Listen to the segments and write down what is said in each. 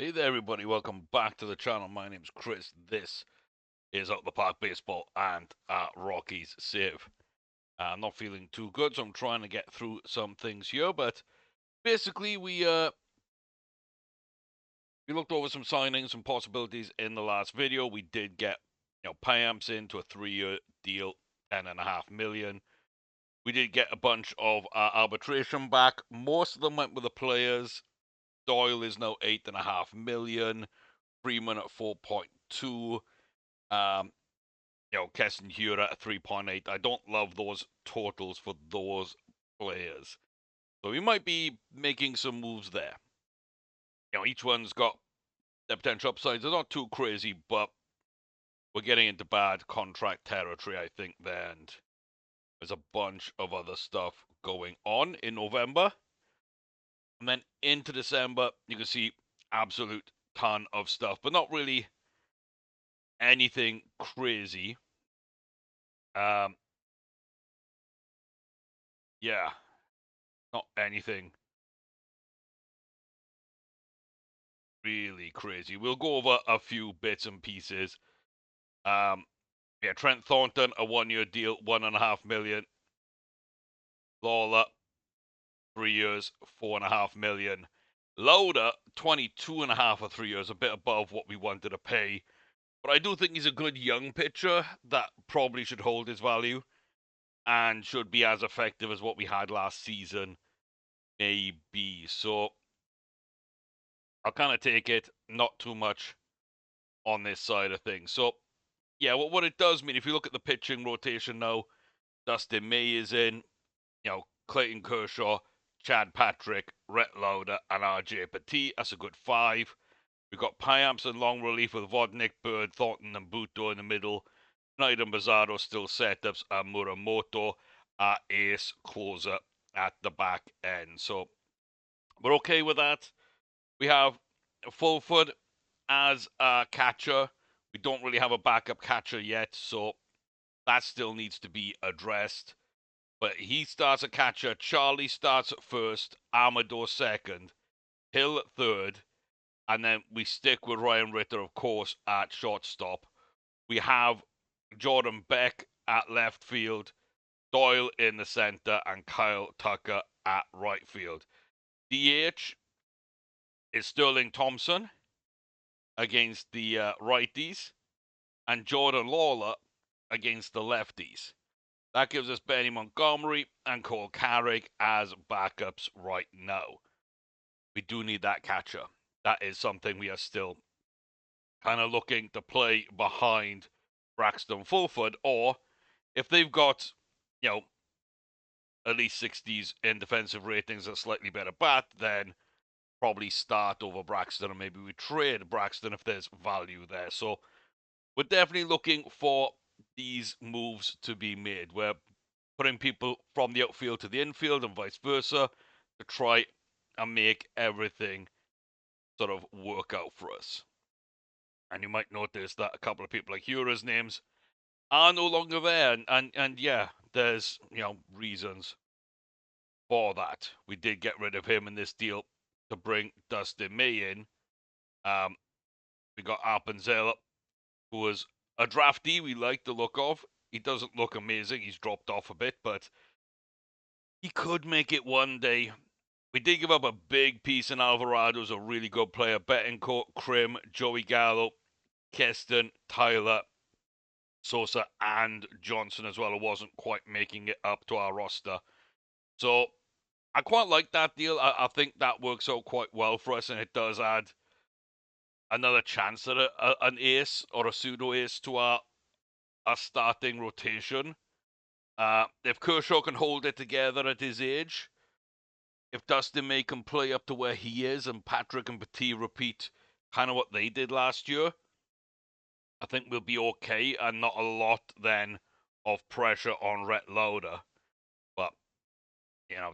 Hey there, everybody. Welcome back to the channel. My name's Chris. This is Out the Park Baseball and Rockies save. I'm not feeling too good, so I'm trying to get through some things here. But basically, we looked over some signings and possibilities in the last video. We did get Payamps into a 3-year deal, 10.5 million. We did get a bunch of arbitration back. Most of them went with the players. Doyle is now 8.5 million. Freeman at 4.2. Keston Hura at 3.8. I don't love those totals for those players. So we might be making some moves there. Each one's got their potential upsides. They're not too crazy, but we're getting into bad contract territory, I think, there. And there's a bunch of other stuff going on in November. And then into December, you can see absolute ton of stuff, but not really anything crazy. Yeah, not anything really crazy. We'll go over a few bits and pieces. Yeah, Trent Thornton, a 1-year deal, 1.5 million. Lawler, 3 years, 4.5 million. Loader, 22.5 for 3 years, a bit above what we wanted to pay. But I do think he's a good young pitcher that probably should hold his value and should be as effective as what we had last season, maybe. So I'll kind of take it, not too much on this side of things. So yeah, what it does mean, if you look at the pitching rotation now, Dustin May is in, Clayton Kershaw, Chad Patrick, Rhett Lauder, and RJ Petit. That's a good 5. We've got Payamps and long relief with Vodnik, Bird, Thornton, and Buto in the middle. Knight and Bazardo still setups, and Muramoto, our ace closer at the back end. So we're okay with that. We have Fulford as a catcher. We don't really have a backup catcher yet, so that still needs to be addressed. But he starts at catcher. Charlie starts at first. Amador second. Hill at third. And then we stick with Ryan Ritter, of course, at shortstop. We have Jordan Beck at left field. Doyle in the center. And Kyle Tucker at right field. DH is Sterling Thompson against the righties. And Jordan Lawler against the lefties. That gives us Benny Montgomery and Cole Carrick as backups right now. We do need that catcher. That is something we are still kind of looking to play behind Braxton Fulford, or if they've got, at least 60s in defensive ratings and slightly better bat, then probably start over Braxton, or maybe we trade Braxton if there's value there. So we're definitely looking for these moves to be made. We're putting people from the outfield to the infield and vice versa to try and make everything sort of work out for us. And you might notice that a couple of people like Hura's names are no longer there. And yeah, there's, reasons for that. We did get rid of him in this deal to bring Dustin May in. We got Arpenzella, who was a draftee we like the look of. He doesn't look amazing. He's dropped off a bit, but he could make it one day. We did give up a big piece in Alvarado, who's a really good player. Betancourt, Krim, Joey Gallo, Keston, Tyler, Sosa, and Johnson as well, who wasn't quite making it up to our roster. So I quite like that deal. I think that works out quite well for us, and it does add another chance at an ace or a pseudo ace to our starting rotation. If Kershaw can hold it together at his age, if Dustin May can play up to where he is and Patrick and Petit repeat kind of what they did last year, I think we'll be okay and not a lot then of pressure on Rhett Lauder. But,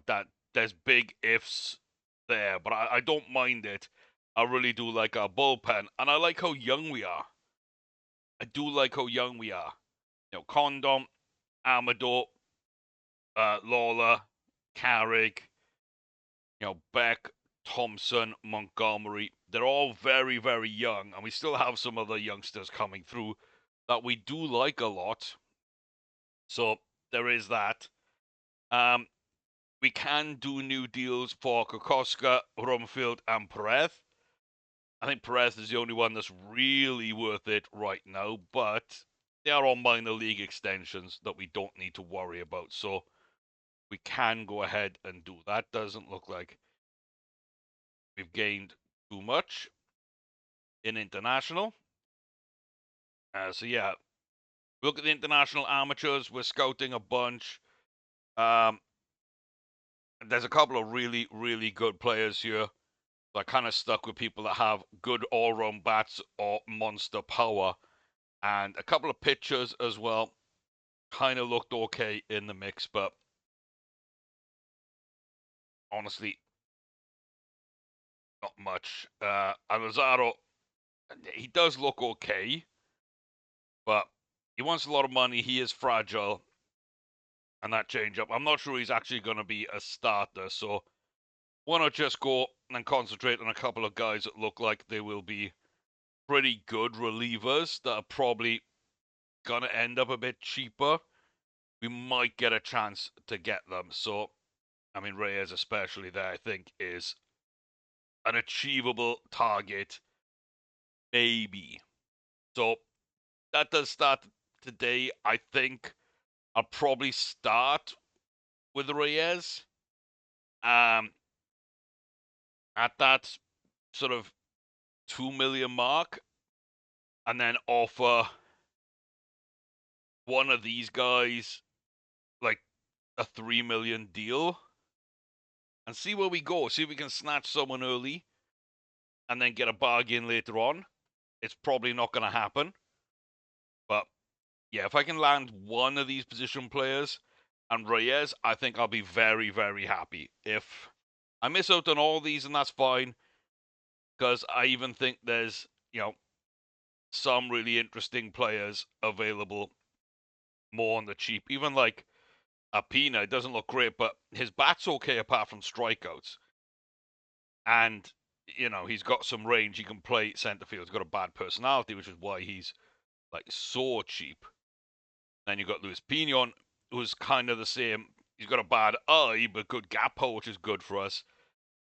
that there's big ifs there, but I don't mind it. I really do like our bullpen, and I like how young we are. I do like how young we are. Condom, Amador, Lawler, Carrick, Beck, Thompson, Montgomery. They're all very, very young, and we still have some other youngsters coming through that we do like a lot. So there is that. We can do new deals for Kokoska, Rumfield, and Perez. I think Perez is the only one that's really worth it right now, but they are all minor league extensions that we don't need to worry about. So we can go ahead and do that. Doesn't look like we've gained too much in international. So yeah, look at the international amateurs. We're scouting a bunch. There's a couple of really, really good players here. So I kind of stuck with people that have good all-round bats or monster power. And a couple of pitchers as well. Kind of looked okay in the mix, but honestly, not much. Alazaro, he does look okay, but he wants a lot of money. He is fragile. And that changeup, I'm not sure he's actually going to be a starter. So why not just go and concentrate on a couple of guys that look like they will be pretty good relievers that are probably going to end up a bit cheaper. We might get a chance to get them. So, I mean, Reyes especially there, I think, is an achievable target. Maybe. So, that does start today. I think I'll probably start with Reyes. At that sort of 2 million mark, and then offer one of these guys like a 3 million deal and see where we go. See if we can snatch someone early and then get a bargain later on. It's probably not going to happen. But yeah, if I can land one of these position players and Reyes, I think I'll be very, very happy. If I miss out on all these, and that's fine, because I even think there's, some really interesting players available more on the cheap. Even like Apina, it doesn't look great, but his bat's okay apart from strikeouts. And, he's got some range. He can play center field. He's got a bad personality, which is why he's like so cheap. Then you've got Luis Pinion, who's kind of the same. He's got a bad eye, but good gap hole, which is good for us.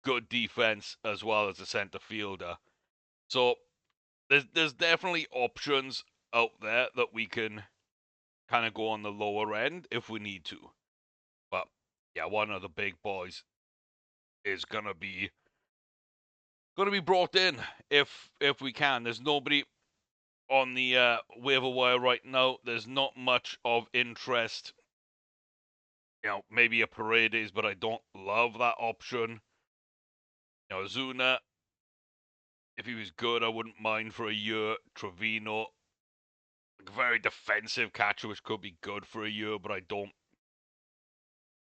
Good defense as well as a center fielder. So there's definitely options out there that we can kind of go on the lower end if we need to. But yeah, one of the big boys is gonna be brought in if we can. There's nobody on the waiver wire right now. There's not much of interest. Maybe a Paredes, but I don't love that option. Zuna, if he was good, I wouldn't mind for a year. Trevino, like a very defensive catcher, which could be good for a year, but I don't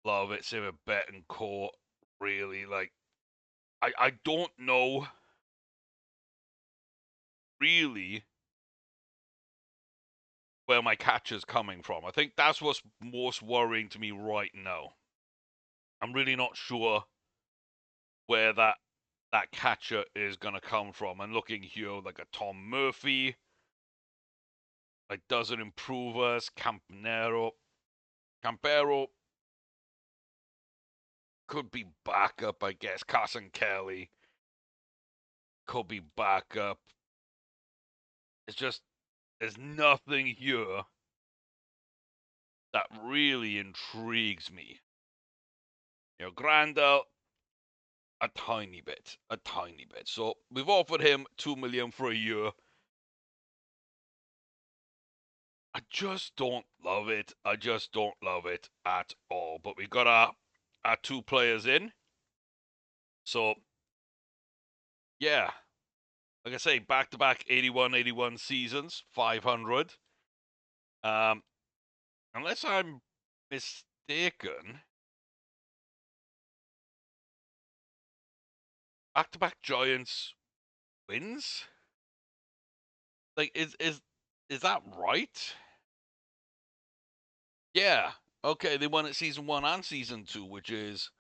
love it. Same with Betancourt, really. Like, I don't know really where my catcher's coming from. I think that's what's most worrying to me right now. I'm really not sure where that catcher is going to come from. I'm looking here like a Tom Murphy. Like, doesn't improve us. Campero could be backup, I guess. Carson Kelly could be backup. It's just, there's nothing here that really intrigues me. Grandel, a tiny bit. So we've offered him 2 million for a year. I just don't love it. I just don't love it at all. But we got our two players in. So yeah, like I say, back-to-back 81 seasons, 500. Unless I'm mistaken, back-to-back Giants wins. Like, is that right? Yeah. Okay, they won it season 1 and season 2, which is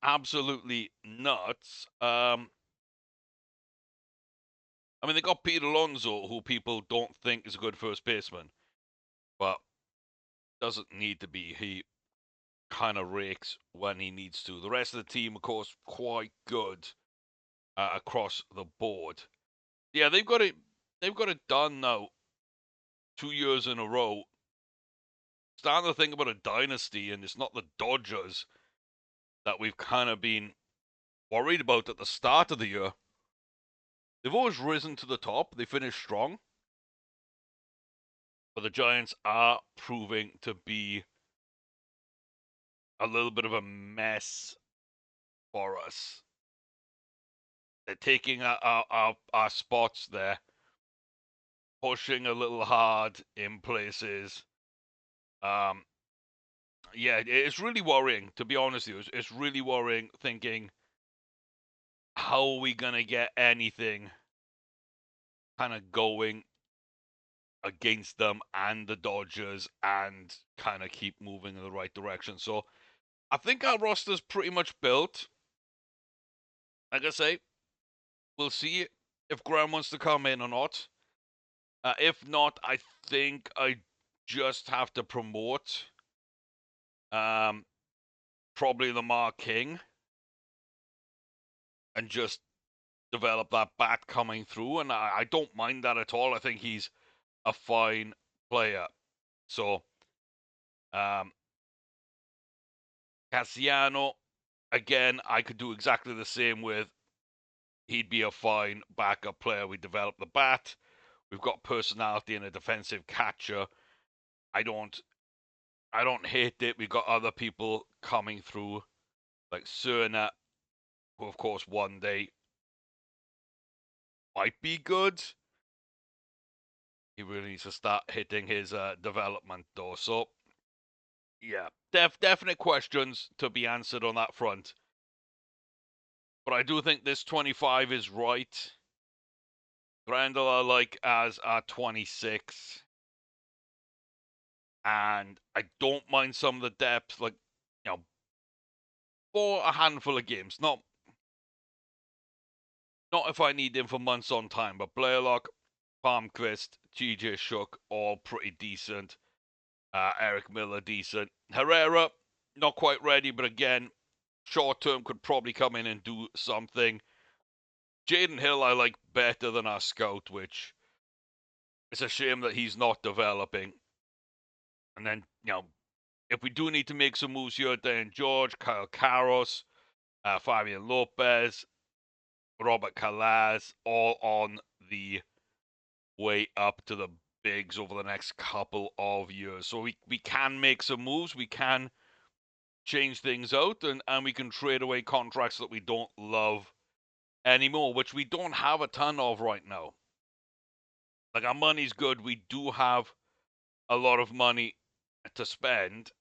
absolutely nuts. I mean, they got Pete Alonso, who people don't think is a good first baseman, but doesn't need to be. He kind of rakes when he needs to. The rest of the team, of course, quite good across the board. Yeah, they've got it. They've got it done now. 2 years in a row. Starting to think about a dynasty, and it's not the Dodgers that we've kind of been worried about at the start of the year. They've always risen to the top. They finished strong, but the Giants are proving to be a little bit of a mess for us. They're taking our spots there, pushing a little hard in places. Yeah, it's really worrying, to be honest with you. It's really worrying thinking, how are we going to get anything kind of going against them and the Dodgers and kind of keep moving in the right direction? So I think our roster's pretty much built. Like I say, we'll see if Graham wants to come in or not. If not, I think I just have to promote probably Lamar King and just develop that bat coming through. And I don't mind that at all. I think he's a fine player. So, Cassiano, again, I could do exactly the same with. He'd be a fine backup player. We develop the bat. We've got personality and a defensive catcher. I don't hate it. We've got other people coming through, like Cerna, who of course one day might be good. He really needs to start hitting his development though. So yeah, definite questions to be answered on that front. But I do think this 25 is right. Grendel I like as a 26. And I don't mind some of the depth, like, for a handful of games. Not if I need him for months on time, but Blaylock, Palmquist, GJ Shook, all pretty decent. Eric Miller, decent. Herrera, not quite ready, but again, short term could probably come in and do something. Jaden Hill, I like better than our scout, which it's a shame that he's not developing. And then, if we do need to make some moves here, Dan George, Kyle Carros, Fabian Lopez, Robert Calaz, all on the way up to the bigs over the next couple of years. So we can make some moves. We can change things out, and we can trade away contracts that we don't love anymore, which we don't have a ton of right now. Like, our money's good. We do have a lot of money to spend.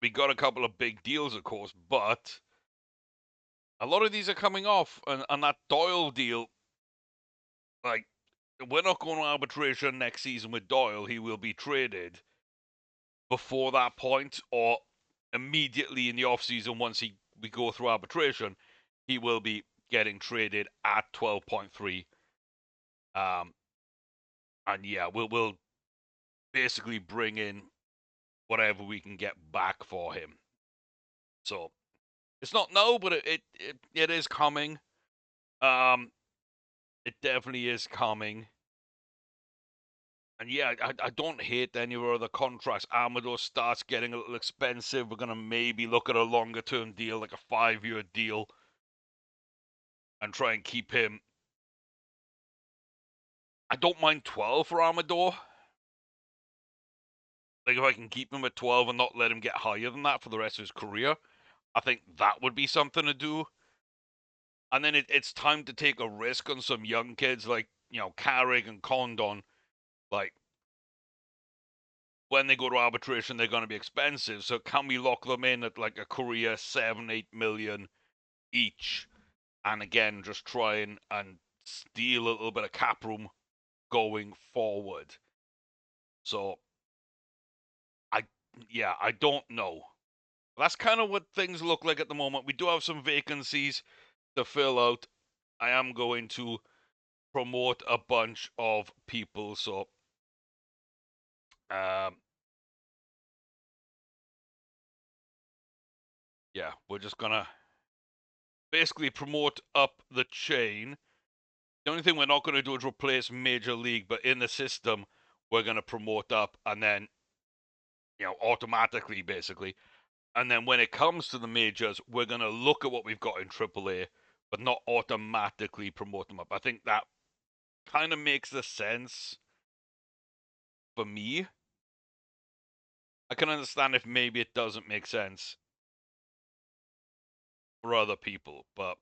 We got a couple of big deals, of course, but a lot of these are coming off. And that Doyle deal, like, we're not going to arbitration next season with Doyle. He will be traded before that point, or immediately in the offseason once we go through arbitration. He will be getting traded at 12.3. And yeah, we'll basically bring in whatever we can get back for him. So it's not no, but it is coming. It definitely is coming. And yeah, I don't hate any of our other contracts. Amador starts getting a little expensive. We're gonna maybe look at a longer term deal, like a 5-year deal, and try and keep him. I don't mind 12 for Amador. Like, if I can keep him at 12 and not let him get higher than that for the rest of his career, I think that would be something to do. And then it's time to take a risk on some young kids like, Carrick and Condon. Like, when they go to arbitration, they're going to be expensive. So can we lock them in at like a career 7-8 million each? And again, just try and steal a little bit of cap room going forward. So I don't know. That's kind of what things look like at the moment. We do have some vacancies to fill out. I am going to promote a bunch of people, so yeah, we're just gonna basically promote up the chain. The only thing we're not going to do is replace Major League, but in the system, we're going to promote up and then, automatically, basically. And then when it comes to the majors, we're going to look at what we've got in AAA, but not automatically promote them up. I think that kind of makes the sense for me. I can understand if maybe it doesn't make sense for other people, but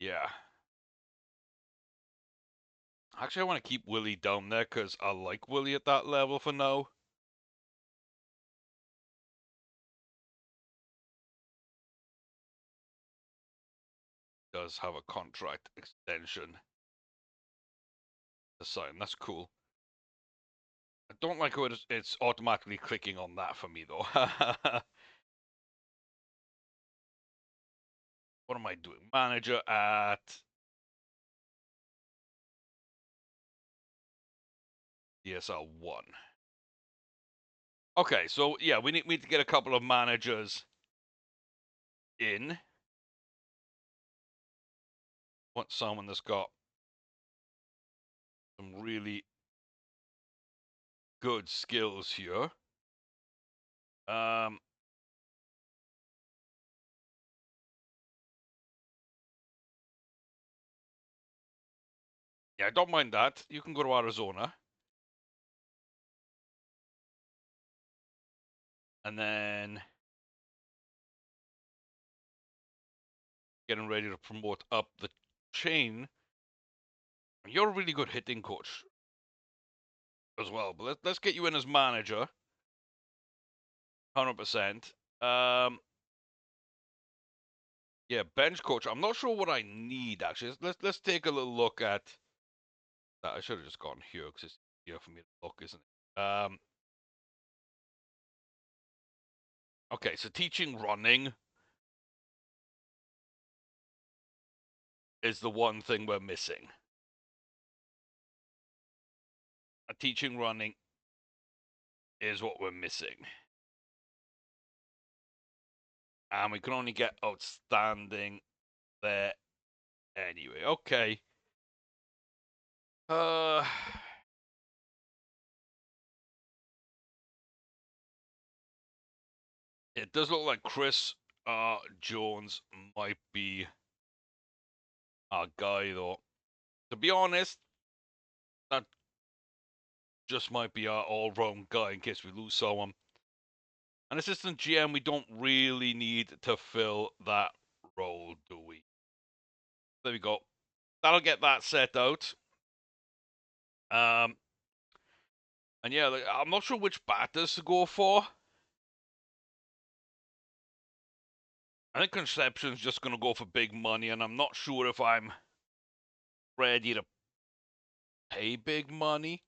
yeah. Actually, I want to keep Willie down there because I like Willie at that level for now. Does have a contract extension to sign. That's cool. I don't like how it's automatically clicking on that for me, though. What am I doing? Manager at DSL 1. Okay, so yeah, we need to get a couple of managers in. Want someone that's got some really good skills here. Yeah, I don't mind that. You can go to Arizona. And then getting ready to promote up the chain. You're a really good hitting coach as well, but let's get you in as manager. 100%. Yeah, bench coach. I'm not sure what I need actually. Let's take a little look at that. I should have just gone here because it's easier for me to look, isn't it? Okay, so teaching running is the one thing we're missing. Teaching running is what we're missing. And we can only get outstanding there anyway. Okay. It does look like Chris Jones might be our guy, though. To be honest, that just might be our all-round guy in case we lose someone. An assistant GM, we don't really need to fill that role, do we? There we go. That'll get that set out. And yeah, I'm not sure which batters to go for. I think Conception's just going to go for big money, and I'm not sure if I'm ready to pay big money.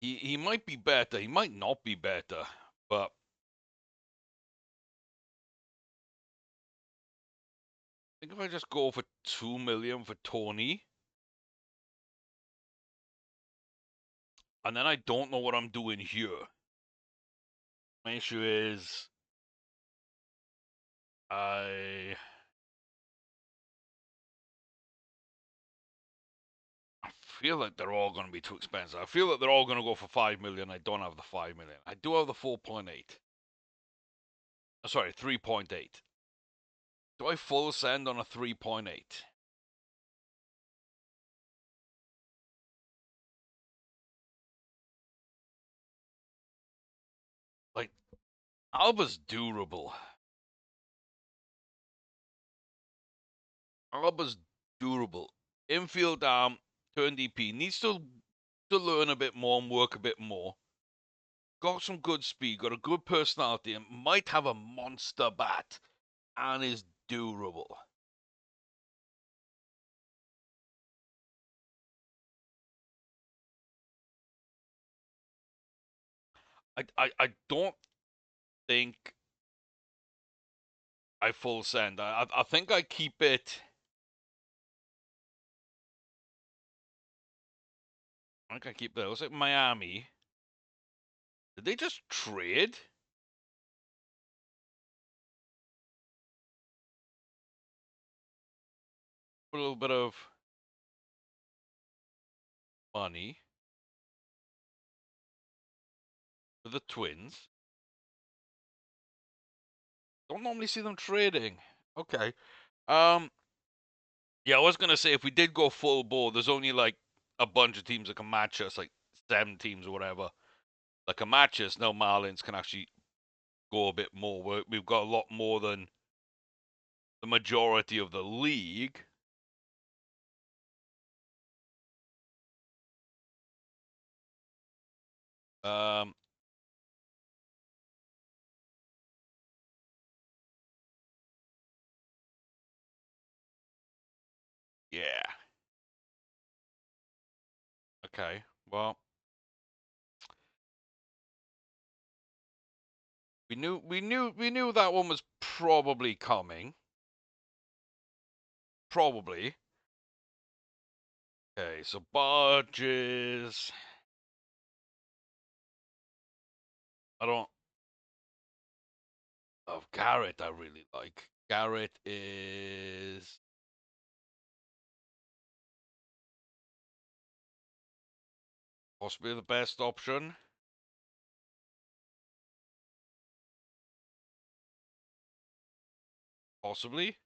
He might be better. He might not be better, but I think if I just go for 2 million for Tony, and then I don't know what I'm doing here. My issue is I feel like they're all going to be too expensive. I feel like they're all going to go for 5 million. I don't have the 5 million. I do have the 4.8. Sorry, 3.8. Do I full send on a 3.8? Like, Alba's durable. Alba's durable. Infield turn DP. Needs to learn a bit more and work a bit more. Got some good speed, got a good personality, and might have a monster bat, and is durable. I don't think I full send. I think I keep it. I think I keep that. Looks like Miami. Did they just trade? A little bit of money for the Twins. Don't normally see them trading. Okay. Yeah, I was gonna say if we did go full board, there's only like a bunch of teams that can match us, like 7 teams or whatever, that can match us. No, Marlins can actually go a bit more. We've got a lot more than the majority of the league. Um, yeah. Okay. Well, we knew that one was probably coming. Probably. Okay, so Barges. I don't. Of Garrett, I really like. Garrett is possibly the best option. Possibly.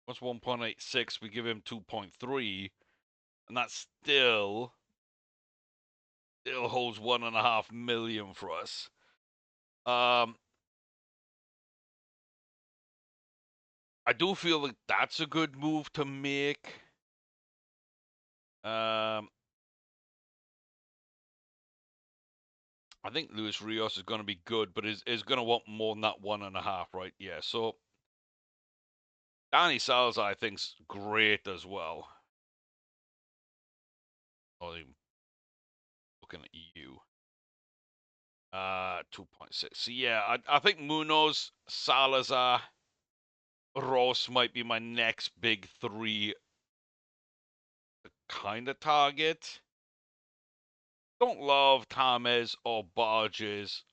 What's 1.86? We give him 2.3, and that still holds 1.5 million for us. I do feel like that's a good move to make. I think Luis Rios is going to be good, but is going to want more than that 1.5, right? Yeah. So Danny Salazar, I think's great as well. I'm looking at you. 2.6. So yeah, I think Munoz, Salazar, Ross might be my next big three kind of target. Don't love Tamez or Barges.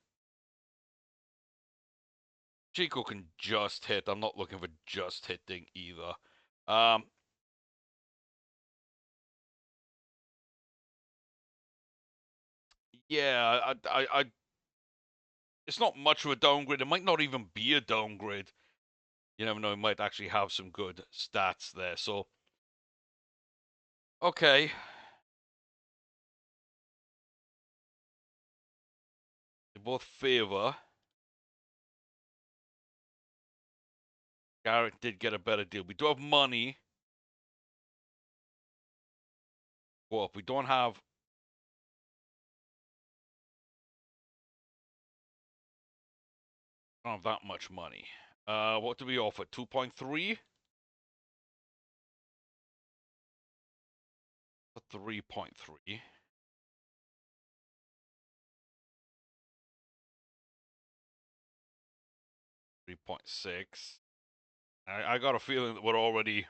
Chico can just hit. I'm not looking for just hitting either. Yeah, it's not much of a downgrade. It might not even be a downgrade. You never know. It might actually have some good stats there. So, okay. They both favor. Garrett did get a better deal. We do have money. Well, we don't have that much money. What do we offer? 2.3? 3.3. 3.6. I got a feeling that we're already.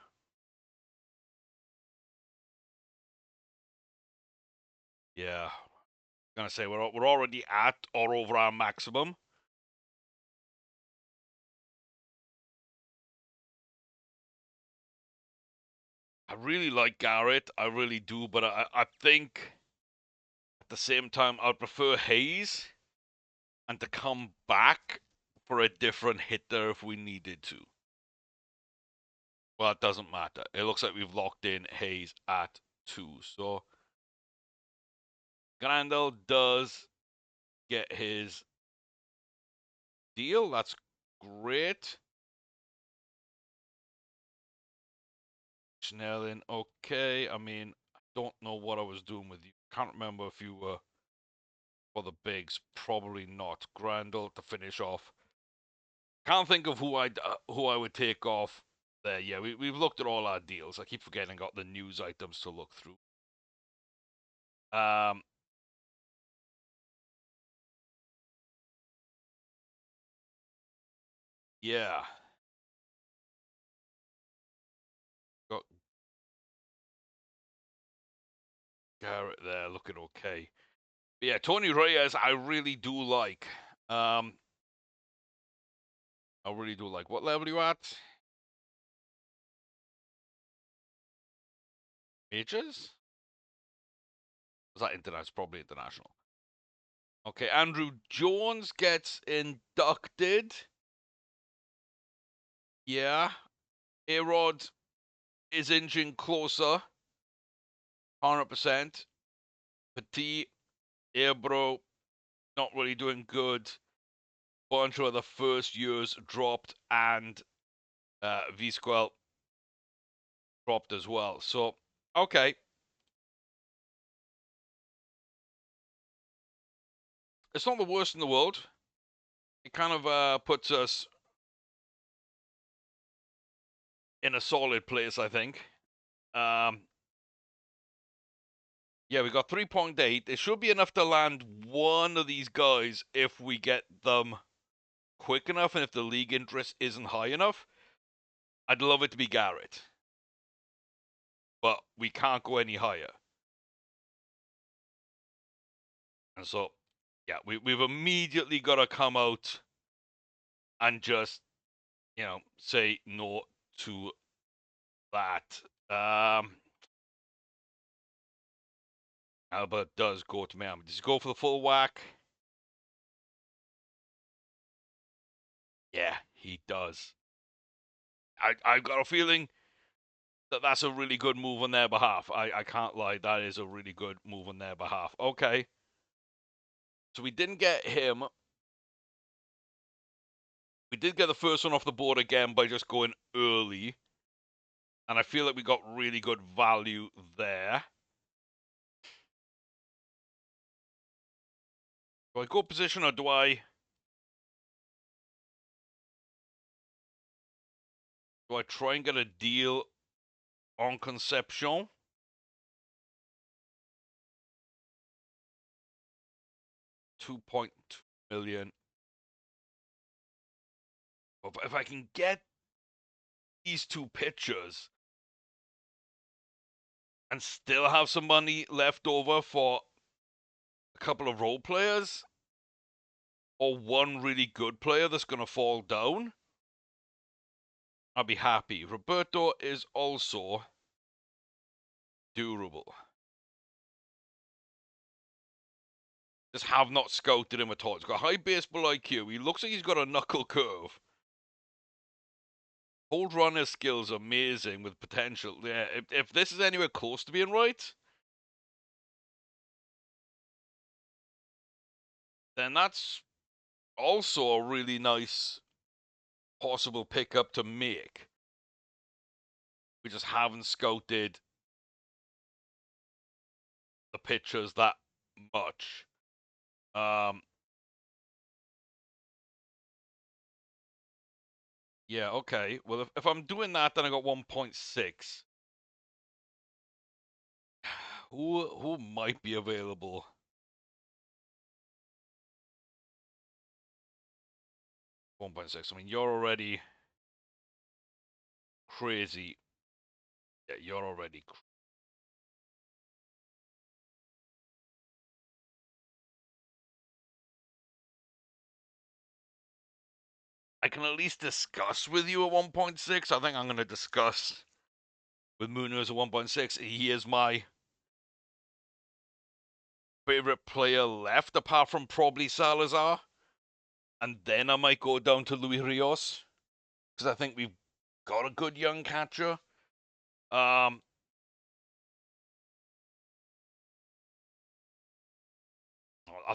Yeah. I'm gonna say we're already at or over our maximum. I really like Garrett. I really do, but I think at the same time I'd prefer Hayes and to come back for a different hitter if we needed to. Well, it doesn't matter. It looks like we've locked in Hayes at 2. So Grandel does get his deal. That's great. Snelling, okay. I mean, I don't know what I was doing with you. Can't remember if you were for the bigs. Probably not. Grandel to finish off. Can't think of who I would take off there. Yeah, we've looked at all our deals. I keep forgetting I got the news items to look through. Um, yeah. Got Garrett there looking okay. But yeah, Tony Reyes, I really do like. I really do like. What level are you at? Majors? Was that international? It's probably international. Okay, Andrew Jones gets inducted. Yeah. A-Rod is inching closer. 100%. Petit, Airbro, not really doing good. Bunch of the first years dropped, and V-Squell dropped as well. So, okay. It's not the worst in the world. It kind of puts us in a solid place, I think. Yeah, we got 3.8. It should be enough to land one of these guys if we get them quick enough and if the league interest isn't high enough. I'd love it to be Garrett. But we can't go any higher. And so, yeah, we've immediately got to come out and just, say no to that. Albert does go to Miami. Does he go for the full whack? Yeah, he does. I've got a feeling that that's a really good move on their behalf. I can't lie. That is a really good move on their behalf. Okay. So we didn't get him. We did get the first one off the board again by just going early. And I feel like we got really good value there. Do I go position or do I try and get a deal on Conception? 2.2 million. If I can get these two pitchers and still have some money left over for a couple of role players or one really good player that's going to fall down, I'll be happy. Roberto is also durable. Just have not scouted him at all. He's got high baseball IQ. He looks like he's got a knuckle curve. Hold runner skills amazing with potential. Yeah, if this is anywhere close to being right, then that's also a really nice possible pickup to make. We just haven't scouted the pitchers that much. Yeah, okay. Well, if I'm doing that, then I got 1.6. Who might be available? 1.6. I mean, you're already crazy. Yeah, you're already. I can at least discuss with you at 1.6. I think I'm going to discuss with Munoz at 1.6. He is my favorite player left, apart from probably Salazar. And then I might go down to Luis Rios because I think we've got a good young catcher. I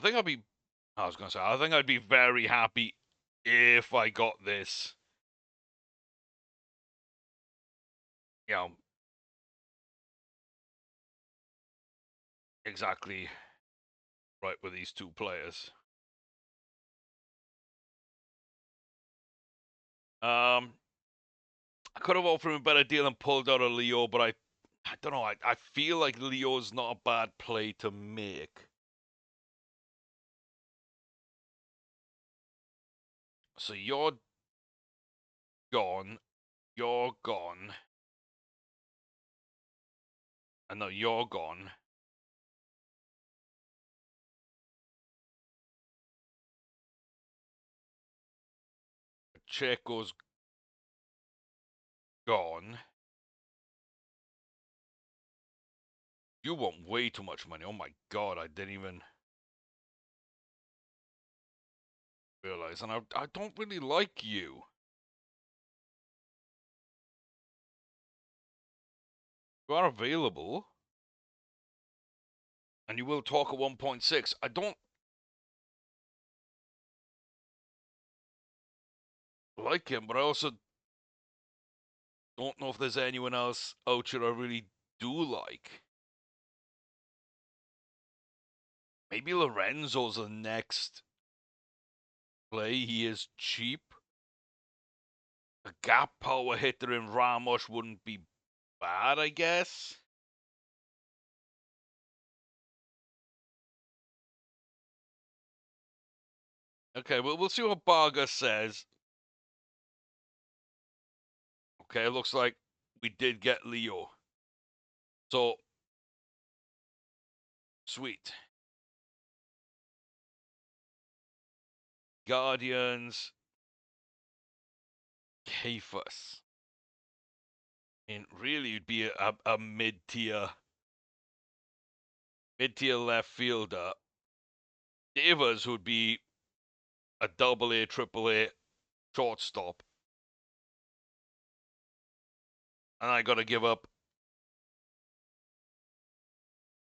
think I'd be. I was going to say, I think I'd be very happy if I got this. You know, exactly right with these two players. I could have offered him a better deal and pulled out a Leo, but I don't know. I feel like Leo's not a bad play to make. So you're gone. You're gone. And now you're gone. Checo's gone. You want way too much money. Oh my god, I didn't even realize. And I don't really like you. You are available. And you will talk at 1.6. I don't like him, but I also don't know if there's anyone else out here I really do like. Maybe Lorenzo's the next play. He is cheap. A gap power hitter in Ramos wouldn't be bad, I guess. Okay, well, we'll see what Vargas says. Okay, it looks like we did get Leo. So, sweet. Guardians. Kafus. And really, it'd be a mid-tier left fielder. Davis would be a double A, triple A shortstop. And I got to give up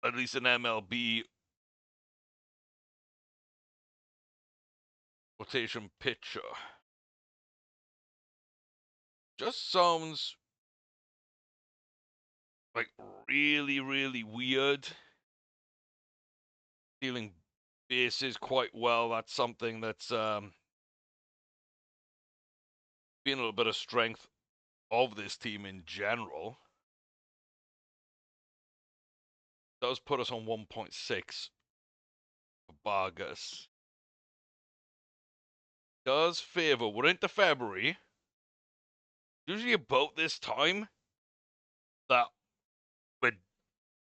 at least an MLB rotation pitcher. Just sounds like really, really weird. Stealing bases quite well. That's something that's been a little bit of strength of this team in general. Does put us on 1.6 for Vargas. Does favor. We're into February. Usually about this time that we're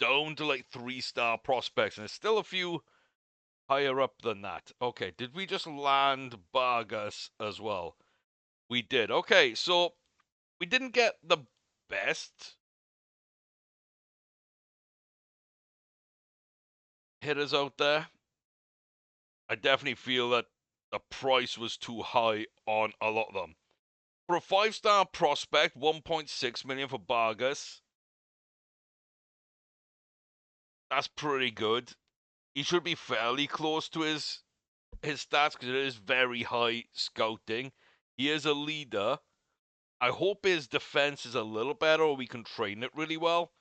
down to like 3-star prospects, and there's still a few higher up than that. Okay, did we just land Vargas as well? We did. Okay, so we didn't get the best hitters out there. I definitely feel that the price was too high on a lot of them. For a 5-star prospect, 1.6 million for Vargas. That's pretty good. He should be fairly close to his stats because it is very high scouting. He is a leader. I hope his defense is a little better or we can train it really well.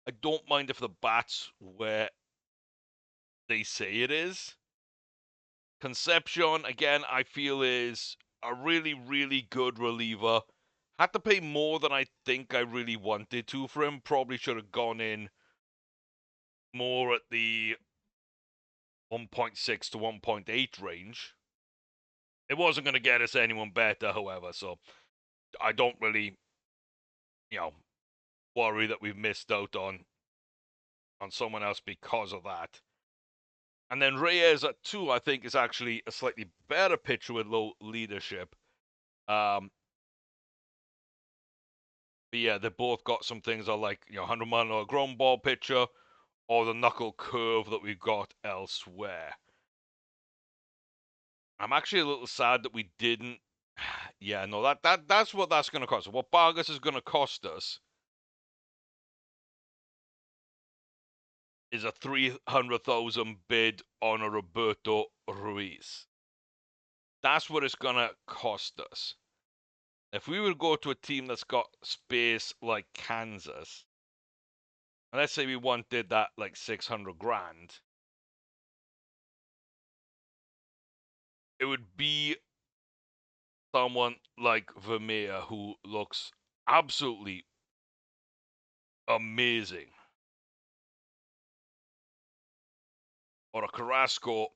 I don't mind if the bat's where they say it is. Concepcion, again, I feel is a really, really good reliever. Had to pay more than I think I really wanted to for him. Probably should have gone in more at the 1.6 to 1.8 range. It wasn't going to get us anyone better, however, so I don't really, worry that we've missed out on someone else because of that. And then Reyes at 2, I think, is actually a slightly better pitcher with low leadership. But yeah, they both got some things I like, 100-mile ground ball pitcher or the knuckle curve that we've got elsewhere. I'm actually a little sad that we didn't. Yeah, no, that's what that's going to cost. What Vargas is going to cost us is a 300,000 bid on a Roberto Ruiz. That's what it's going to cost us. If we were to go to a team that's got space like Kansas, and let's say we wanted that like 600 grand, it would be someone like Vermeer who looks absolutely amazing. Or a Carrasco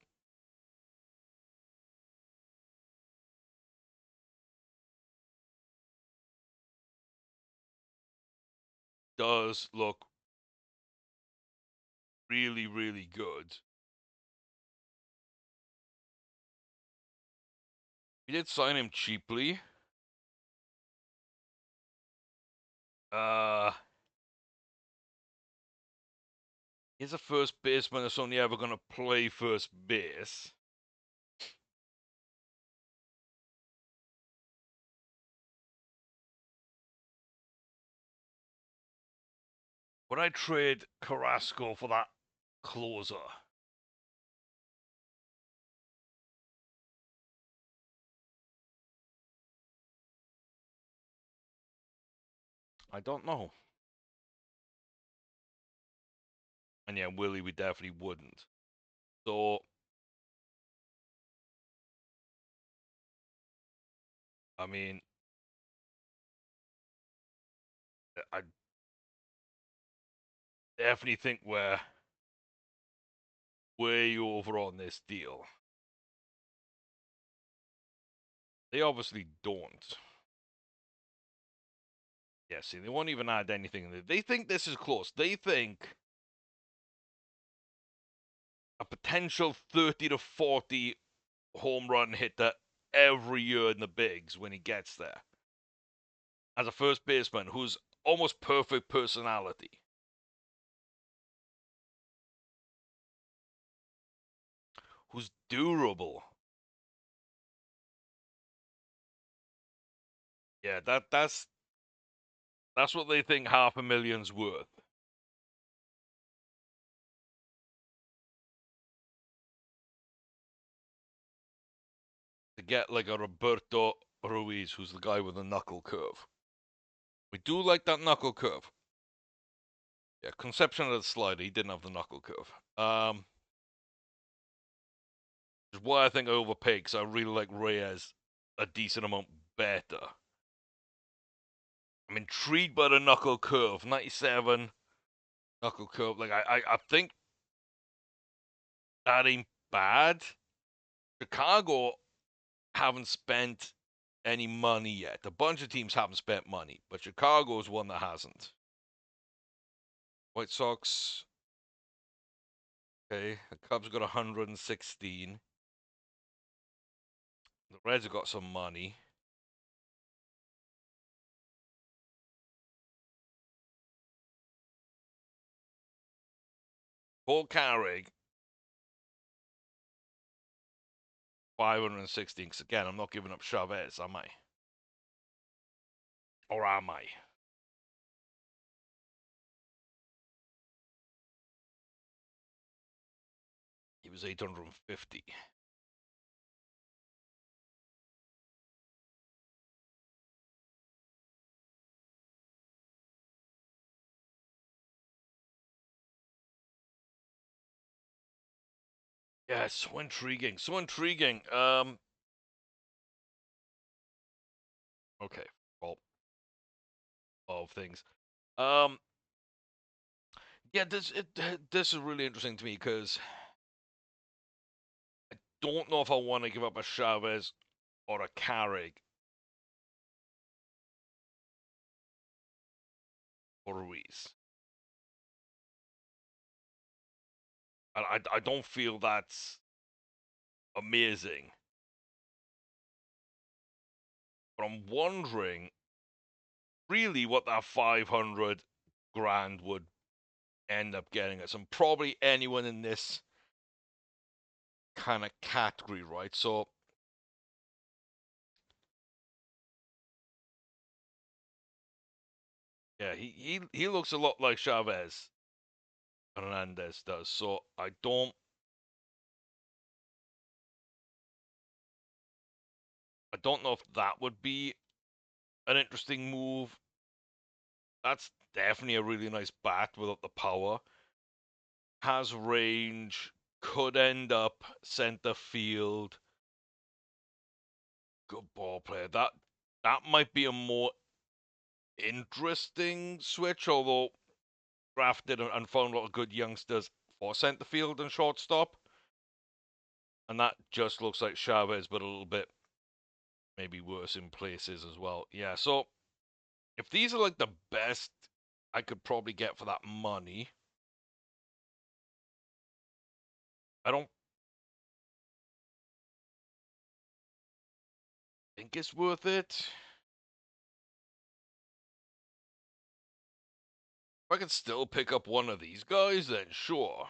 does look really, really good. We did sign him cheaply. He's a first baseman that's only ever going to play first base. Would I trade Carrasco for that closer? I don't know. And yeah, Willie, we definitely wouldn't. So, I mean, I definitely think we're way over on this deal. They obviously don't. Yeah, see, they won't even add anything. They think this is close. They think a potential 30 to 40 home run hitter every year in the bigs when he gets there. As a first baseman who's almost perfect personality. Who's durable. Yeah, that's what they think $500,000's worth. To get like a Roberto Ruiz, who's the guy with the knuckle curve. We do like that knuckle curve. Yeah, conception of the slider, he didn't have the knuckle curve. Which is why I think I overpaid, because I really like Reyes a decent amount better. I'm intrigued by the knuckle curve. 97 knuckle curve. Like I think that ain't bad. Chicago haven't spent any money yet. A bunch of teams haven't spent money, but Chicago's one that hasn't. White Sox. Okay, the Cubs got 116. The Reds have got some money. Paul Carrick, 516. Because again, I'm not giving up Chavez, am I? Or am I? He was 850. Yeah, it's so intriguing. So intriguing. Okay. Well, of things. Um, yeah, this is really interesting to me because I don't know if I want to give up a Chavez or a Carrick or Ruiz. I don't feel that's amazing. But I'm wondering really what that 500 grand would end up getting us. And probably anyone in this kind of category, right? So yeah, he looks a lot like Chavez Hernandez does. So I don't know if that would be an interesting move. That's definitely a really nice bat without the power. Has range, could end up center field. Good ball player. That might be a more interesting switch, although drafted and found a lot of good youngsters for centre field and shortstop. And that just looks like Chavez, but a little bit maybe worse in places as well. Yeah, so if these are like the best I could probably get for that money, I don't think it's worth it. If I could still pick up one of these guys, then sure.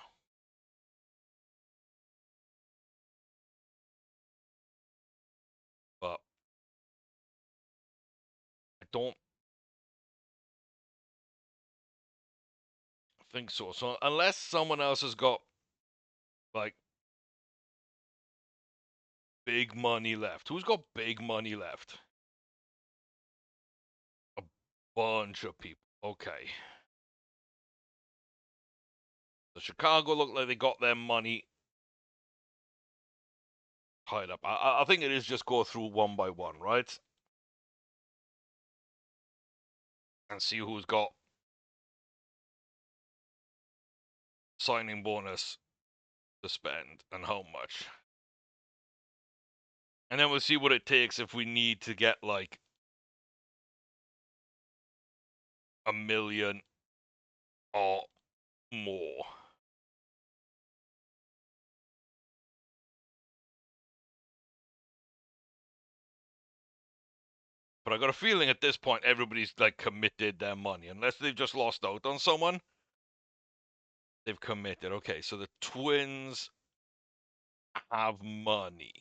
But I don't think so. So unless someone else has got like big money left. Who's got big money left? A bunch of people. Okay. The Chicago look like they got their money tied up. I think it is just go through one by one, right? And see who's got signing bonus to spend and how much. And then we'll see what it takes if we need to get like $1 million or more. But I got a feeling at this point everybody's like committed their money. Unless they've just lost out on someone. They've committed. Okay, so the Twins have money.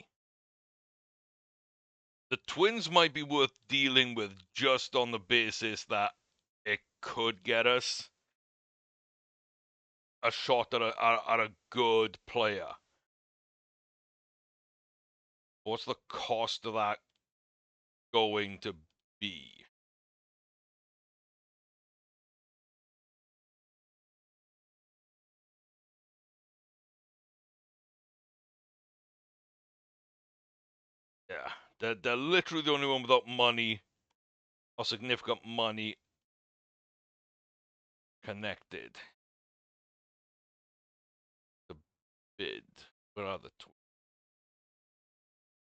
The Twins might be worth dealing with just on the basis that it could get us a shot at a good player. What's the cost of that going to be? Yeah, they're literally the only one without money or significant money connected. The bid. Where are the Twins?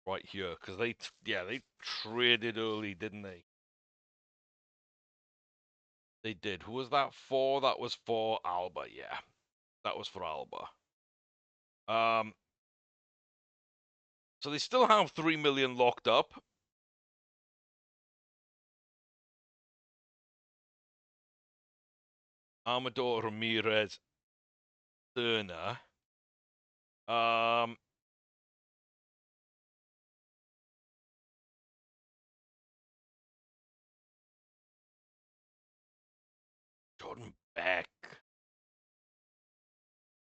Right here, because they traded early, didn't they? They did. Who was that for? That was for Alba. Yeah, that was for Alba. So they still have 3 million locked up. Amador Ramirez, Turner. Jordan Beck.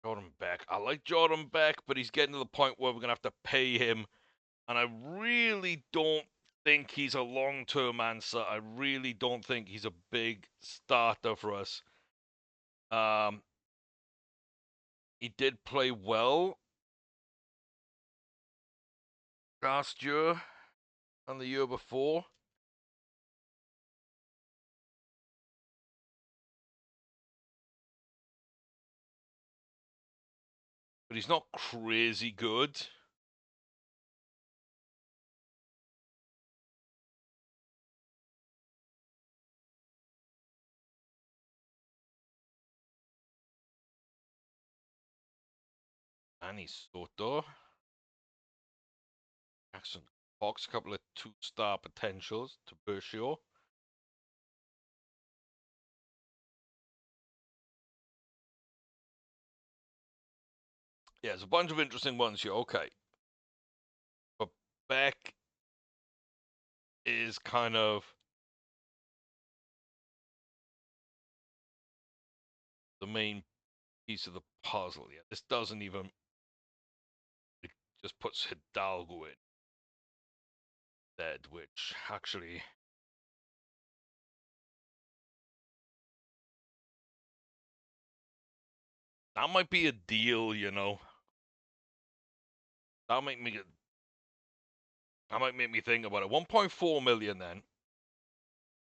Jordan Beck. I like Jordan Beck, but he's getting to the point where we're gonna have to pay him, and I really don't think he's a long-term answer. I really don't think he's a big starter for us. He did play well last year and the year before. But he's not crazy good. Danny Soto. Jackson Fox, a couple of two-star potentials to Bershio. Yeah, there's a bunch of interesting ones here. Okay. But Beck is kind of the main piece of the puzzle. Yeah, this doesn't even. It just puts Hidalgo in dead, which actually. That might be a deal, you know. That might make it. That might make me think about it. 1.4 million then.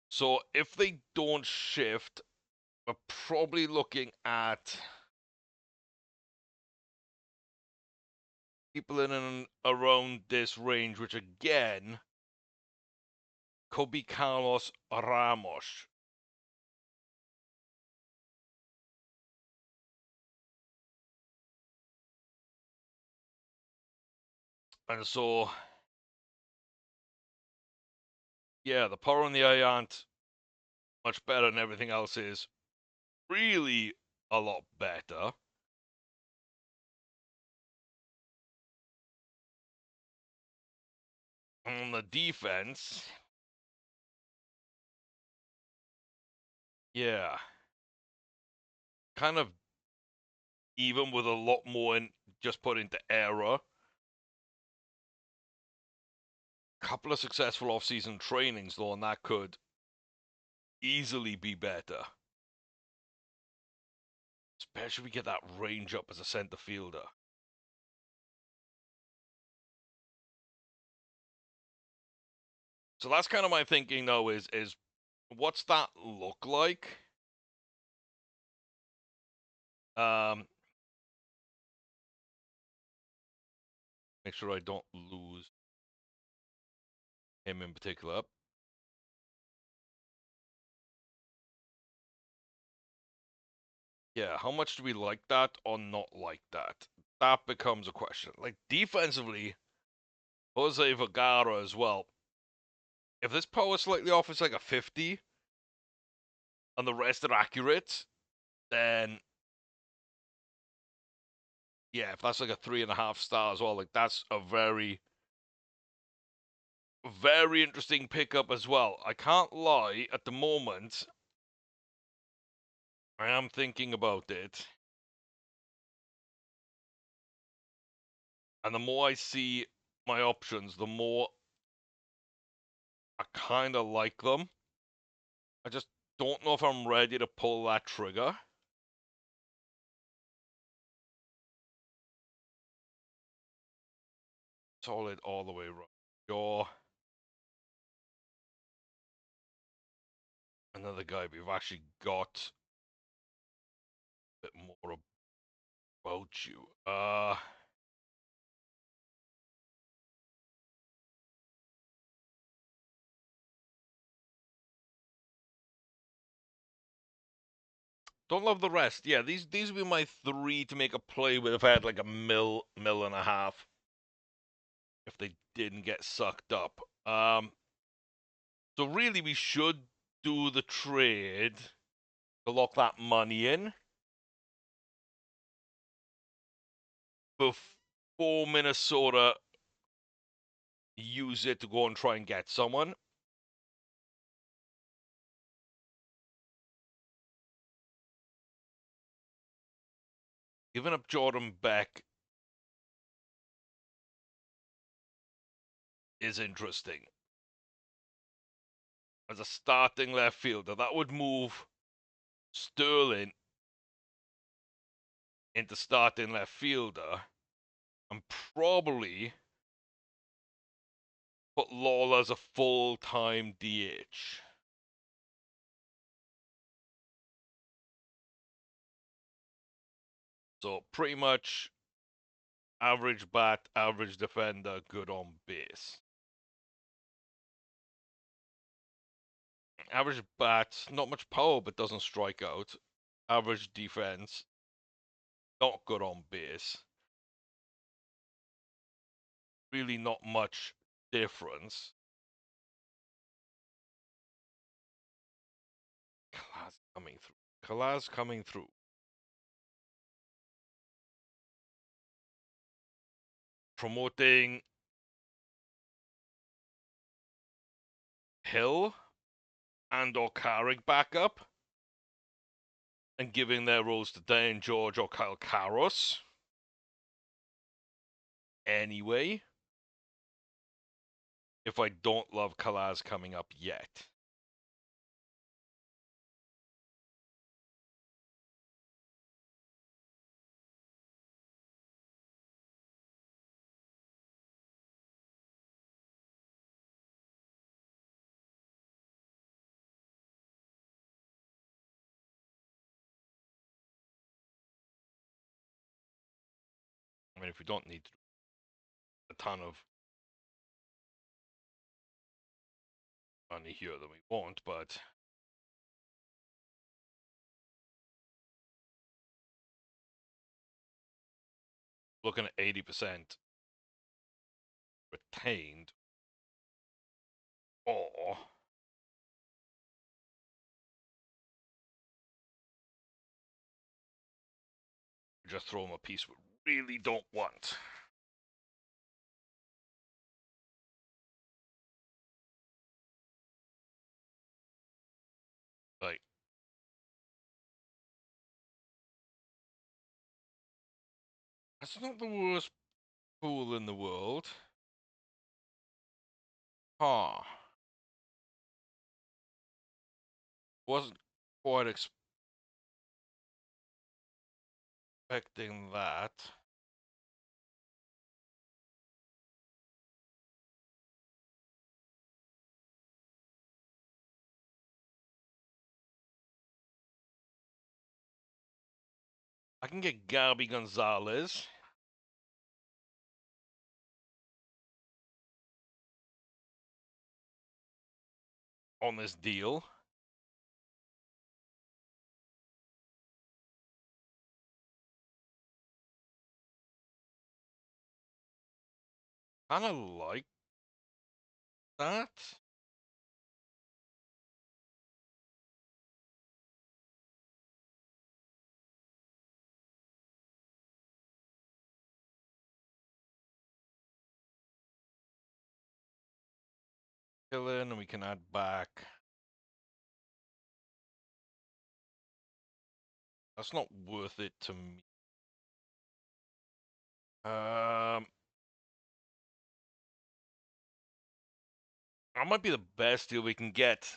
So if they don't shift we're probably looking at people in and around this range, which again could be Carlos Ramos. And so, yeah, the power and the eye aren't much better, and everything else is really a lot better. On the defense, yeah, kind of even with a lot more in just put into error. Couple of successful off-season trainings though, and that could easily be better. Especially if we get that range up as a center fielder. So that's kind of my thinking though, is what's that look like? Make sure I don't lose him in particular. Yeah, how much do we like that or not like that? That becomes a question. Like defensively, Jose Vergara as well. If this power slightly off is like a 50 and the rest are accurate, then yeah, if that's like a 3.5 star as well, like that's a very, very interesting pickup as well. I can't lie, at the moment, I am thinking about it. And the more I see my options, the more I kind of like them. I just don't know if I'm ready to pull that trigger. Solid all the way around. You're another guy, but you've actually got a bit more about you. Don't love the rest. Yeah, these would be my three to make a play with if I had like a mil and a half. If they didn't get sucked up. So really we should do the trade to lock that money in before Minnesota use it to go and try and get someone. Giving up Jordan Beck is interesting. As a starting left fielder, that would move Sterling into starting left fielder and probably put Lawler as a full-time DH. So pretty much average bat, average defender, good on base. Average bat, not much power, but doesn't strike out. Average defense, not good on base. Really not much difference. Kalaz coming through. Kalaz coming through. Promoting Hill and or Carrick back up and giving their roles to Dan George or Kyle Karros. Anyway, if I don't love Kalaz coming up yet. mean, if we don't need a ton of money here, then we won't, but looking at 80% retained, or just throw them a piece we really don't want. Like, that's not the worst pool in the world. Huh. Wasn't quite expecting that. I can get Gabby Gonzalez. On this deal. Kind of like that. Fill in and we can add back. That's not worth it to me. That might be the best deal we can get.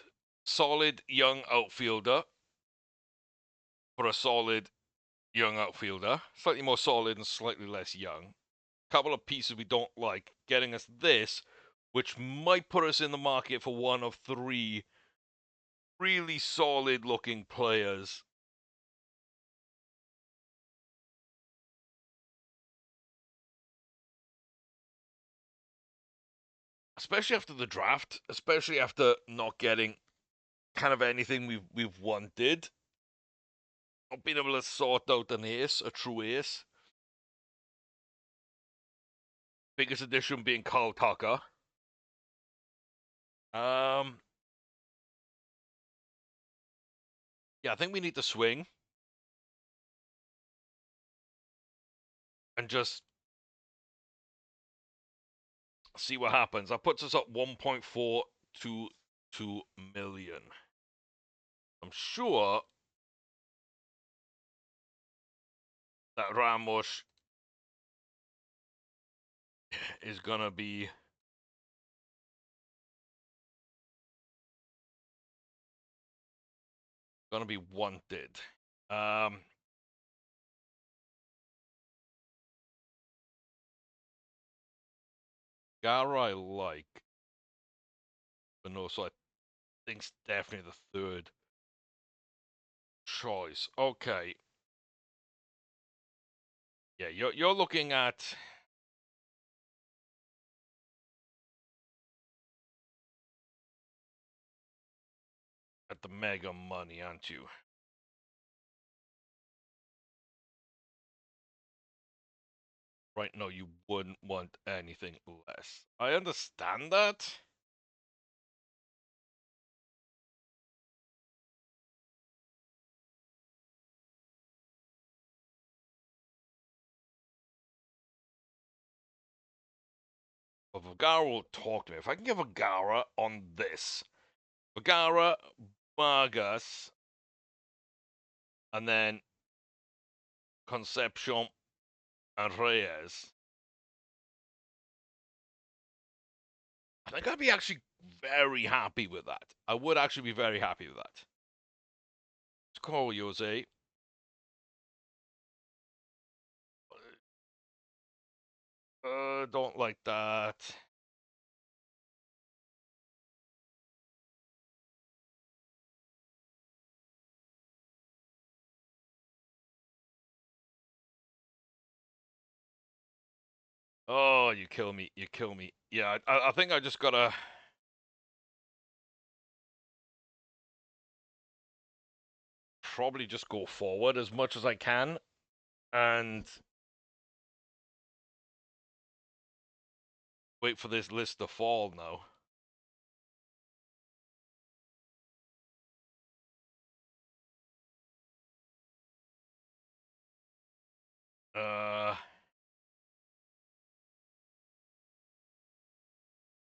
Solid young outfielder for a solid young outfielder. Slightly more solid and slightly less young. Couple of pieces we don't like. Getting us this, which might put us in the market for one of 3 really solid looking players. Especially after the draft, especially after not getting kind of anything we've wanted. Not being able to sort out an ace, a true ace. Biggest addition being Carl Tucker. Yeah, I think we need to swing. And just see what happens. That puts us at 1.422 million. I'm sure that Ramos is gonna be wanted. Gara I like, but no, so I think it's definitely the 3rd choice. Okay. Yeah, you're looking at the mega money, aren't you? Right now, you wouldn't want anything less. I understand that. But Vergara will talk to me. If I can get Vergara on this, Vergara, Vargas, and then Concepcion and Reyes, I think I'd be actually very happy with that. I would actually be very happy with that. Let's call Jose. Don't like that. Oh, you kill me. You kill me. Yeah, I think I just gotta probably just go forward as much as I can and wait for this list to fall now.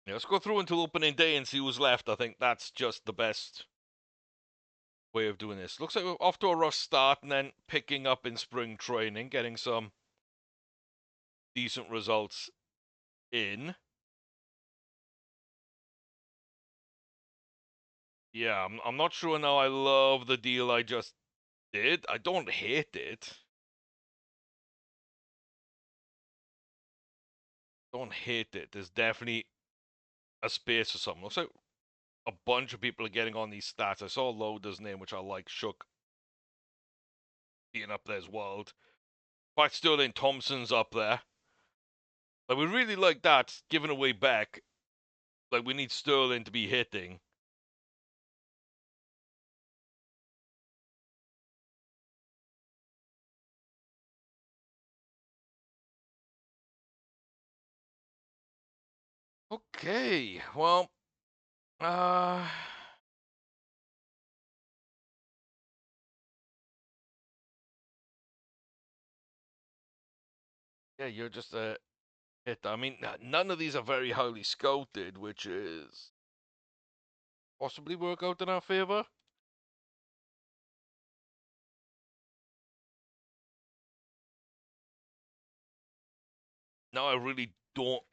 Yeah, let's go through until opening day and see who's left. I think that's just the best way of doing this. Looks like we're off to a rough start and then picking up in spring training, getting some decent results in. Yeah, I'm not sure now I love the deal I just did. I don't hate it. Don't hate it. There's definitely a space for something. Looks like a bunch of people are getting on these stats. I saw Loader's name, which I like, Shook being up there as well. In fact, Sterling Thompson's up there. Like, we really like that, giving away back. Like, we need Sterling to be hitting. Okay, well, yeah, you're just a hit. I mean, none of these are very highly scouted, which is possibly work out in our favor. Now I really don't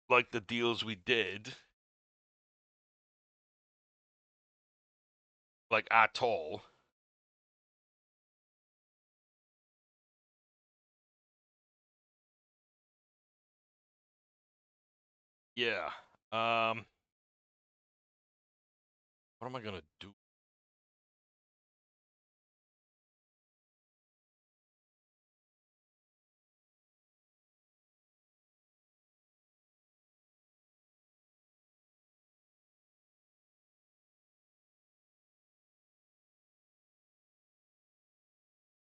like the deals we did, like at all. Yeah. What am I gonna do?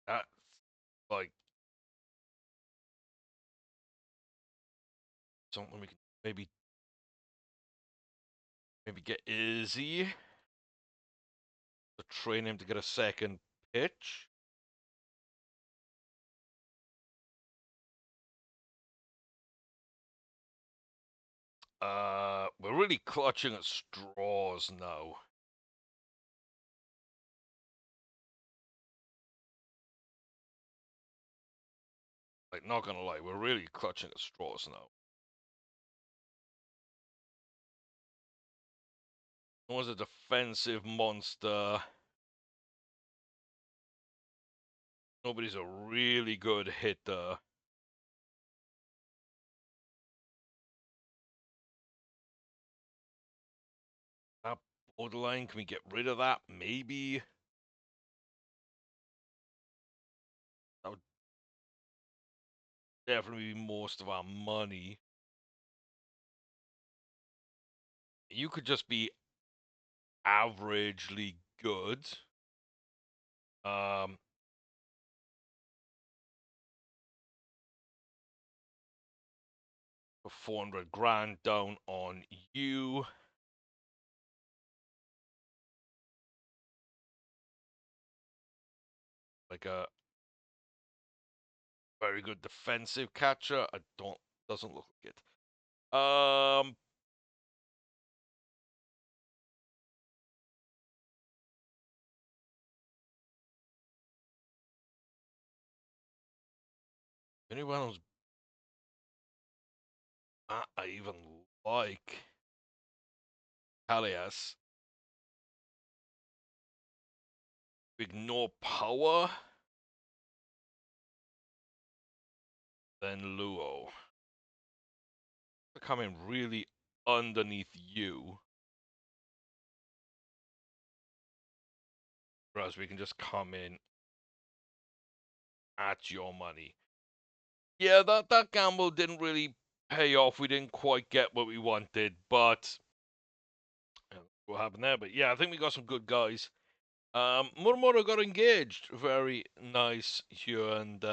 That's like something we can maybe get Izzy to train him to get a second pitch. We're really clutching at straws now. Like, not gonna lie, we're really clutching at straws now. Was a defensive monster. Nobody's a really good hitter. That borderline, can we get rid of that? Maybe. That would definitely be most of our money. You could just be averagely good. Um, for 400 grand down on you. Like a very good defensive catcher. Doesn't look like it. Anyone else I even like? Alias. Ignore power. Then Luo. Coming really underneath you. Whereas we can just come in at your money. Yeah, that gamble didn't really pay off. We didn't quite get what we wanted, but what happened there? But yeah, I think we got some good guys. Murmura got engaged. Very nice here, and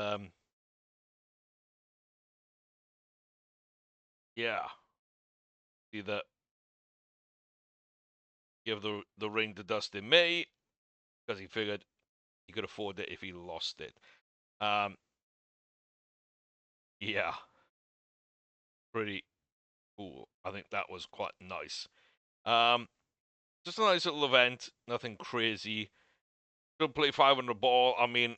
yeah, either give the ring to Dustin May because he figured he could afford it if he lost it. Um, yeah, pretty cool. I think that was quite nice. Just a nice little event, nothing crazy. Still play 500 ball. I mean,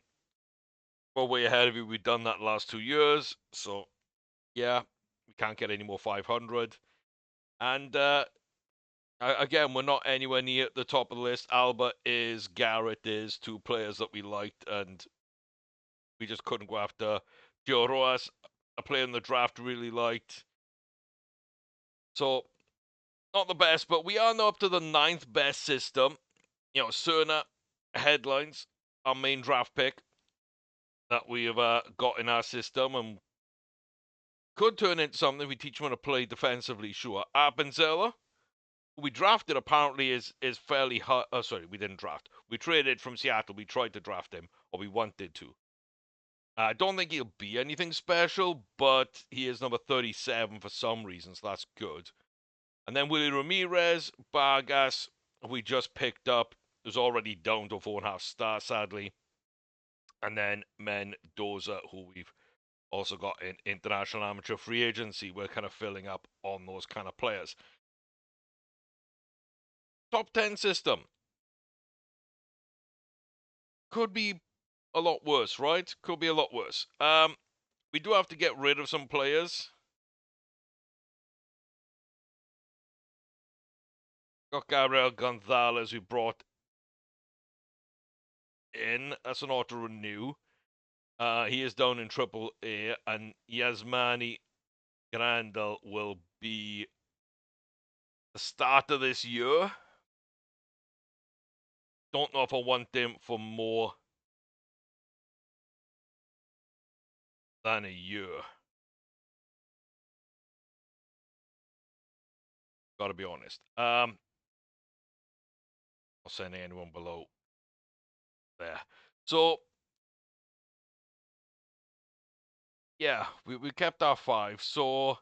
we're way ahead of you. We've done that the last 2 years, so yeah, we can't get any more 500. And again, we're not anywhere near the top of the list. Albert is, Garrett is, two players that we liked, and we just couldn't go after. Joe Roas, a player in the draft, really liked. So not the best, but we are now up to the 9th best system. You know, Cerner headlines, our main draft pick that we have got in our system, and could turn into something if we teach him how to play defensively. Sure, Benzella, who we drafted, apparently is fairly high. Oh, sorry, we didn't draft. We traded from Seattle. We tried to draft him, or we wanted to. I don't think he'll be anything special, but he is number 37 for some reason, so that's good. And then Willie Ramirez, Vargas, we just picked up, is already down to 4.5 stars, sadly. And then Mendoza, who we've also got in international amateur free agency. We're kind of filling up on those kind of players. Top 10 system. Could be a lot worse, right? Could be a lot worse. We do have to get rid of some players. Got Gabriel Gonzalez, we brought in. That's an auto renew. He is down in Triple A, and Yasmani Grandel will be the start of this year. Don't know if I want him for more than a year. Gotta be honest. Not sending anyone below there. So yeah, we kept our 5. So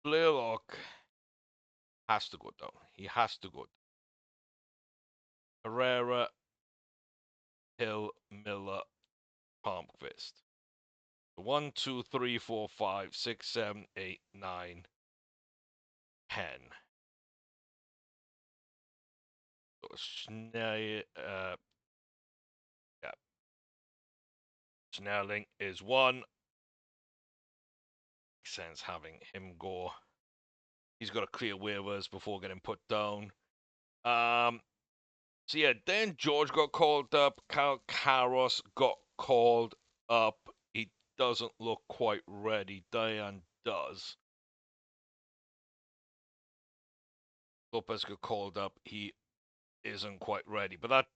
Blaylock has to go down. He has to go. Herrera, Hill, Miller, Palmqvist. 1, 2, 3, 4, 5, 6, 7, 8, 9, 10. So yeah. Snelling is 1. Makes sense having him go. He's got to clear waivers before getting put down. So yeah, Dan George got called up. Cal Carros got called up. He doesn't look quite ready. Diane does. Lopez got called up. He isn't quite ready. But that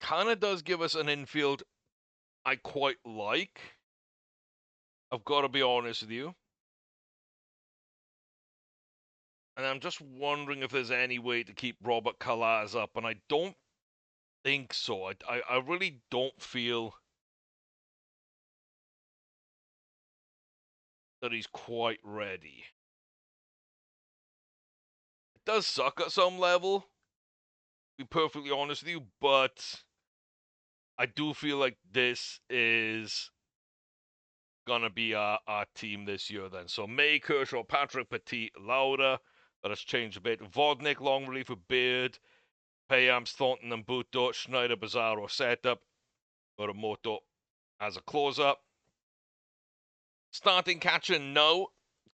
kind of does give us an infield I quite like. I've got to be honest with you. And I'm just wondering if there's any way to keep Robert Calaz up. And I don't think so. I really don't feel that he's quite ready. It does suck at some level, to be perfectly honest with you, but I do feel like this is gonna be our team this year then. So May, Kershaw, Patrick, Petit, Lauda. That has changed a bit. Vodnik, long relief with Beard. Payams, Thornton, and Buto. Schneider, Bizarro, setup. Uramoto as a closer. Starting catcher, no.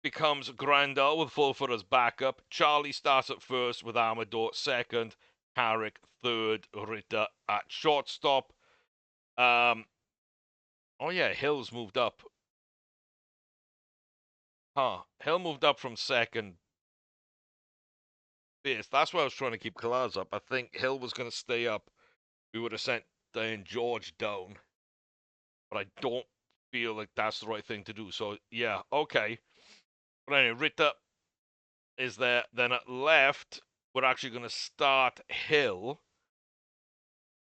Becomes Grandal with Fulford as backup. Charlie starts at first with Amador second. Carrick third. Ritter at shortstop. Oh yeah, Hill's moved up. Hill moved up from second base. That's why I was trying to keep Kalaz up. I think Hill was going to stay up. We would have sent Diane George down. But I don't feel like that's the right thing to do. So, yeah, okay. But anyway, Ritter is there. Then at left, we're actually going to start Hill.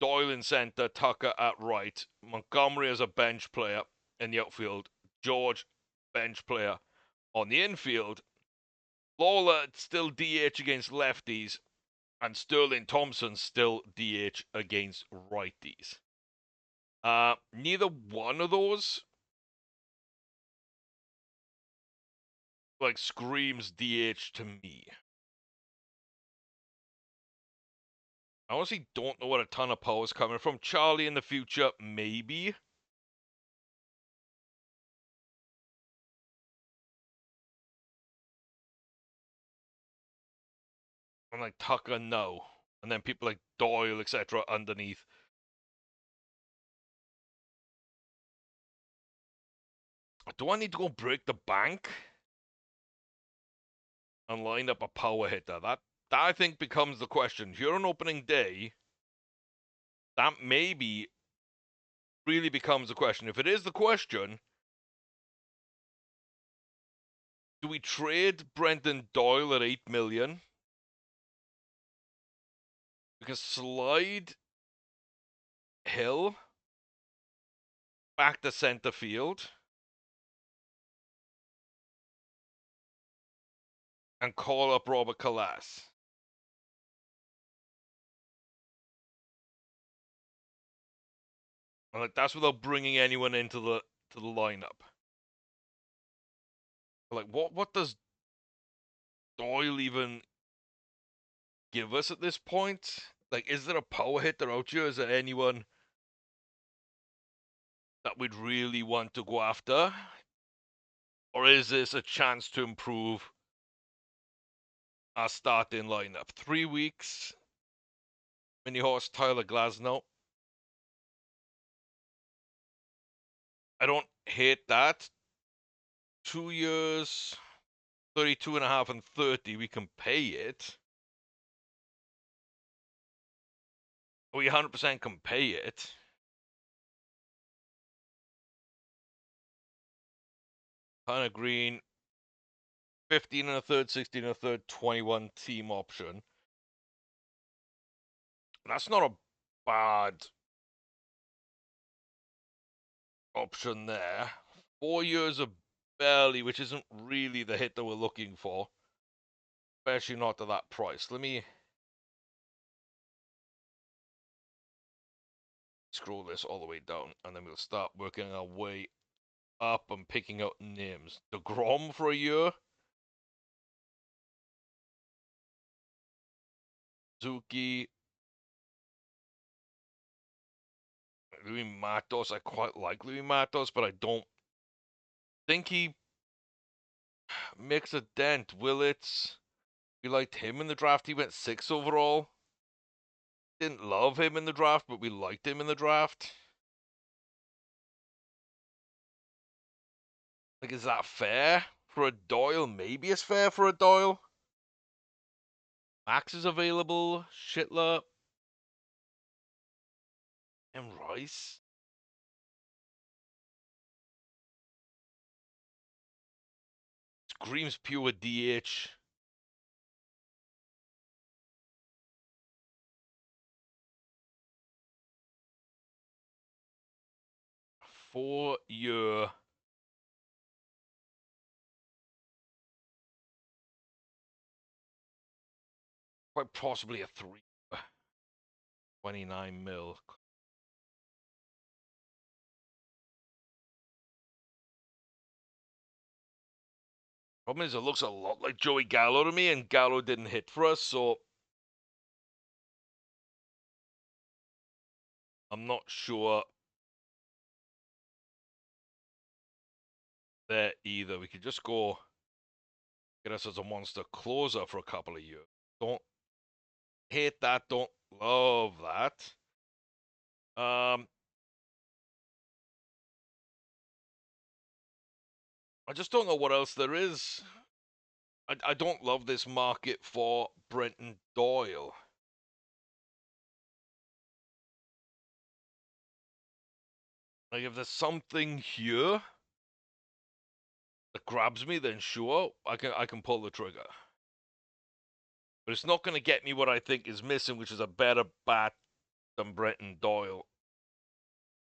Doyle in centre, Tucker at right. Montgomery as a bench player in the outfield. George, bench player on the infield. Lawler still DH against lefties. And Sterling Thompson still DH against righties. Neither one of those like screams DH to me. I honestly don't know what a ton of power is coming from. Charlie in the future, maybe. And like Tucker, no. And then people like Doyle, etc. underneath. Do I need to go break the bank and line up a power hitter? That I think becomes the question. If you're on opening day, that maybe really becomes the question. If it is the question, do we trade Brendan Doyle at $8 million? We can slide Hill back to center field and call up Robert Callas. And like that's without bringing anyone into the lineup. Like what does Doyle even give us at this point? Like, is there a power hitter out here? Is there anyone that we'd really want to go after? Or is this a chance to improve our starting lineup? 3 weeks. Mini horse Tyler Glasnow. I don't hate that. 2 years, 32 and a half and 30. We can pay it. We 100% can pay it. Hunter Green, 15 and a third, 16 and a third, 21 team option. That's not a bad option there. 4 years of barely, which isn't really the hit that we're looking for. Especially not at that price. Let me scroll this all the way down, and then we'll start working our way up and picking out names. DeGrom for a year. Zuki. Louis Matos. I quite like Louis Matos, but I don't think he makes a dent. Willits. We liked him in the draft. He went 6 overall. Didn't love him in the draft, but we liked him in the draft. Like, is that fair for a Doyle? Maybe it's fair for a Doyle. Max is available. Shitler. And Rice. Screams pure DH. Four-year. Quite possibly a 3. 29 mil. Problem is, it looks a lot like Joey Gallo to me, and Gallo didn't hit for us, so I'm not sure there either. We could just go get us as a monster closer for a couple of years. Don't hate that, don't love that. I just don't know what else there is I don't love this market for Brenton Doyle. Like, if there's something here that grabs me, then sure, I can pull the trigger. But it's not going to get me what I think is missing, which is a better bat than Brenton Doyle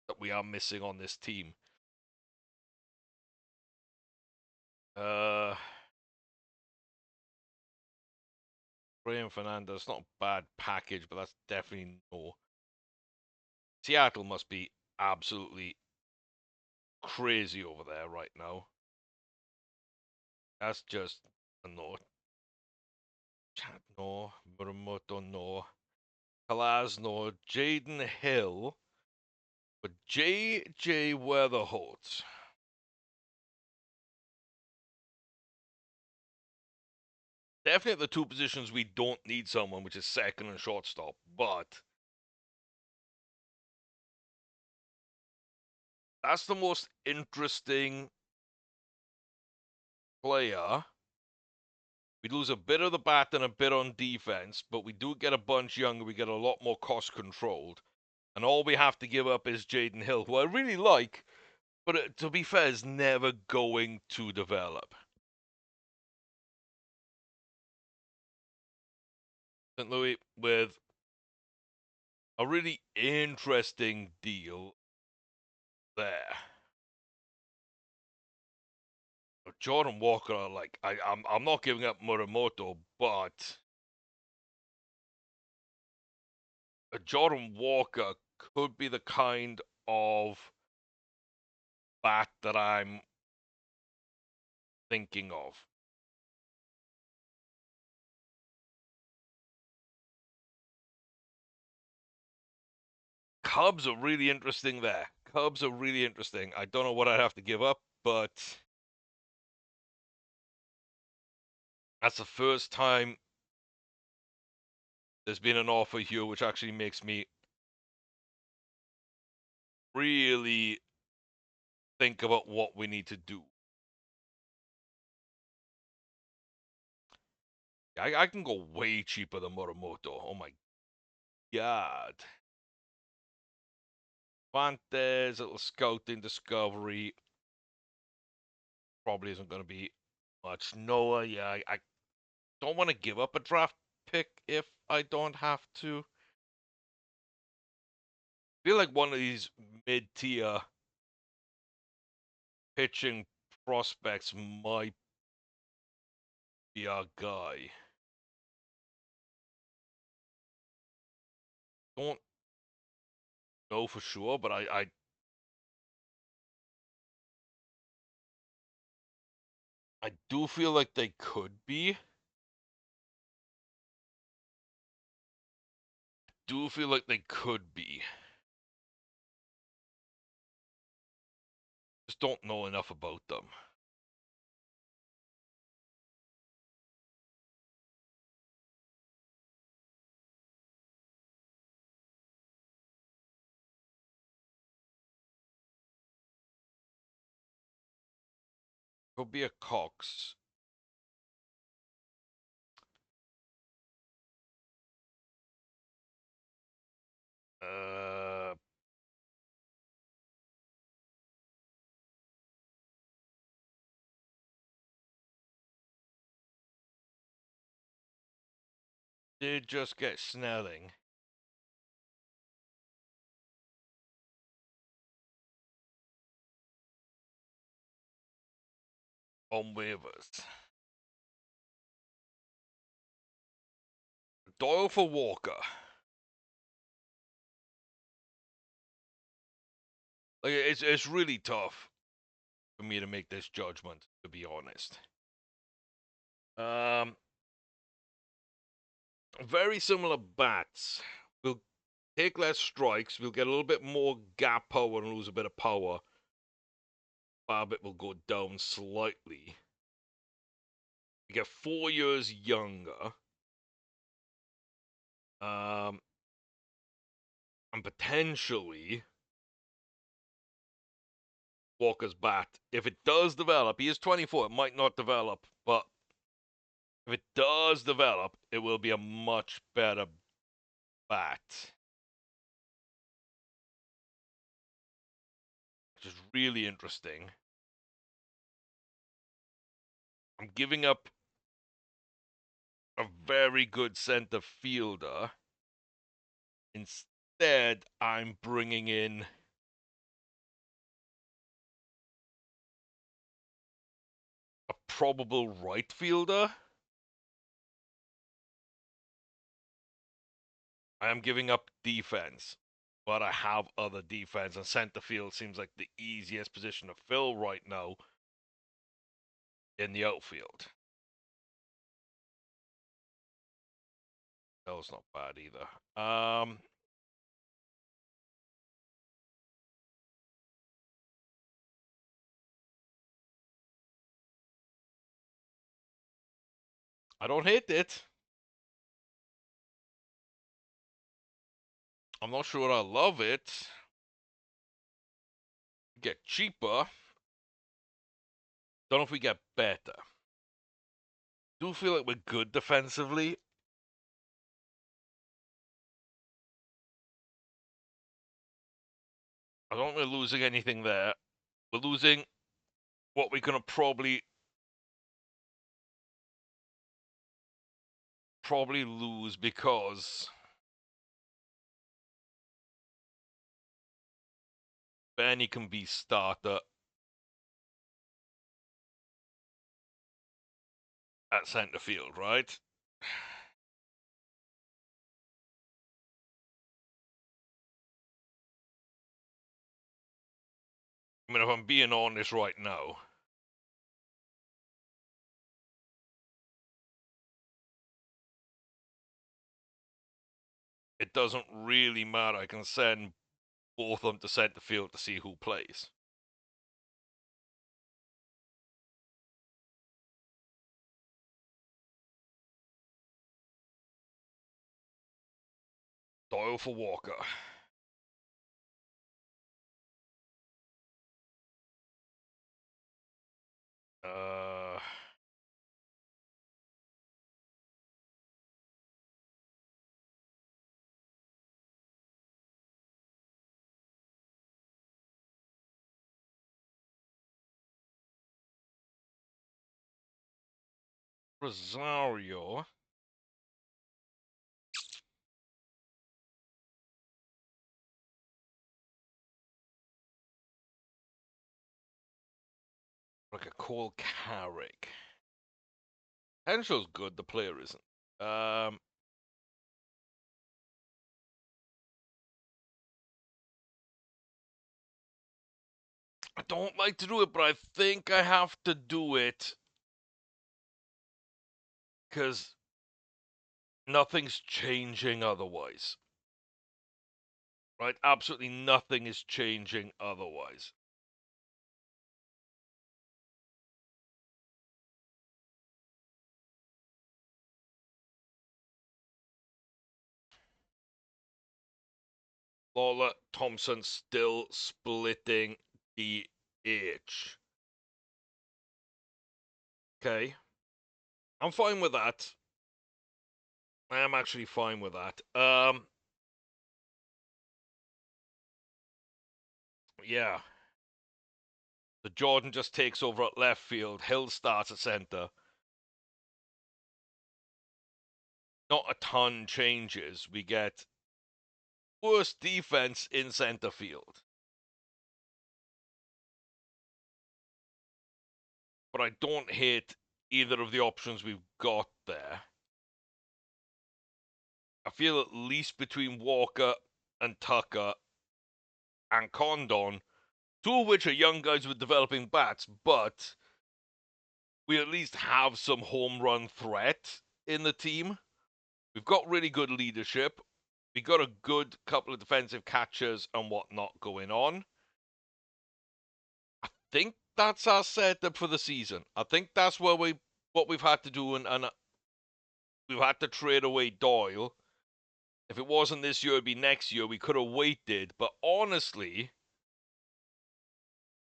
that we are missing on this team. Brian Fernandez, not a bad package, but that's definitely no. Seattle must be absolutely crazy over there right now. That's just a no. Chad, no. Muramoto, no. Kalaz, no. Jaden Hill. But J.J. Weatherholt. Definitely the two positions we don't need someone, which is second and shortstop. But that's the most interesting player. We lose a bit of the bat and a bit on defense, but we do get a bunch younger. We get a lot more cost controlled. And all we have to give up is Jaden Hill, who I really like, but to be fair, is never going to develop. St. Louis with a really interesting deal there. Jordan Walker, like I'm not giving up Muramoto, but Jordan Walker could be the kind of bat that I'm thinking of. Cubs are really interesting there. Cubs are really interesting. I don't know what I'd have to give up, but that's the first time there's been an offer here, which actually makes me really think about what we need to do. I can go way cheaper than Muramoto. Oh my god. Vantes, little scouting discovery. Probably isn't going to be much. Noah, yeah, I don't want to give up a draft pick if I don't have to. I feel like one of these mid-tier pitching prospects might be our guy. Don't know for sure, but I do feel like they could be. Do feel like they could be. Just don't know enough about them. Could be a Cox. Uh, did just get Snelling on waivers. Doyle for Walker. Like it's really tough for me to make this judgment, to be honest. Very similar bats. We'll take less strikes. We'll get a little bit more gap power and lose a bit of power. Barbit will go down slightly. We get 4 years younger. And potentially Walker's bat. If it does develop, he is 24. It might not develop, but If it does develop, it will be a much better bat, which is really interesting. I'm giving up a very good center fielder. Instead, I'm bringing in a probable right fielder. I am giving up defense, but I have other defense, and center field seems like the easiest position to fill right now in the outfield. That was not bad either. I don't hate it. I'm not sure I love it. Get cheaper. Don't know if we get better. Do feel like we're good defensively. I don't think we're losing anything there. We're losing what we're gonna probably lose because Benny can be starter at center field, right? I mean, if I'm being honest right now, it doesn't really matter. I can send both of them to center field to see who plays. Doyle for Walker. Uh, Rosario. Like a Cole Carrick. Henshaw's good, the player isn't. I don't like to do it, but I think I have to do it because nothing's changing otherwise. Right? Absolutely nothing is changing otherwise. Lawler Thompson still splitting DH. Okay. I'm fine with that. I am actually fine with that. Yeah. The Jordan just takes over at left field. Hill starts at center. Not a ton changes. We get worse defense in center field. But I don't hate either of the options we've got there. I feel at least between Walker and Tucker and Condon, two of which are young guys with developing bats, but we at least have some home run threat in the team. We've got really good leadership. We got a good couple of defensive catchers and whatnot going on. I think that's our setup for the season. I think that's what we've had to do, and we've had to trade away Doyle. If it wasn't this year, it'd be next year. We could have waited, but honestly,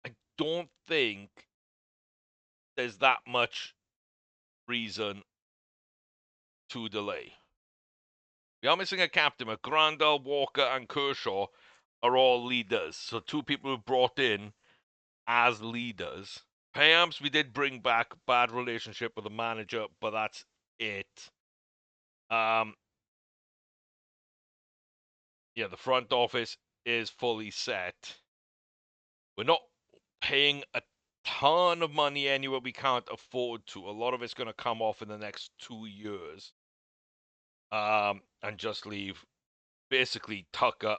I don't think there's that much reason to delay. We are missing a captain, but Grandal, Walker, and Kershaw are all leaders. So 2 people we brought in as leaders. Perhaps we did bring back bad relationship with the manager, but that's it. Yeah, the front office is fully set. We're not paying a ton of money anywhere we can't afford to. A lot of it's going to come off in the next 2 years. And just leave basically Tucker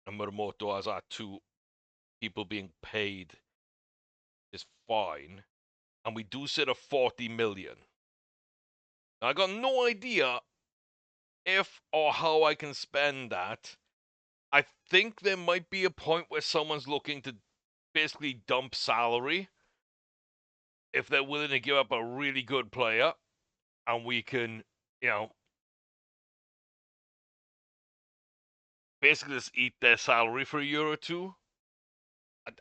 and Muramoto as our 2 people being paid is fine. And we do sit at 40 million. Now, I got no idea if or how I can spend that. I think there might be a point where someone's looking to basically dump salary if they're willing to give up a really good player, and we can, basically just eat their salary for a year or 2.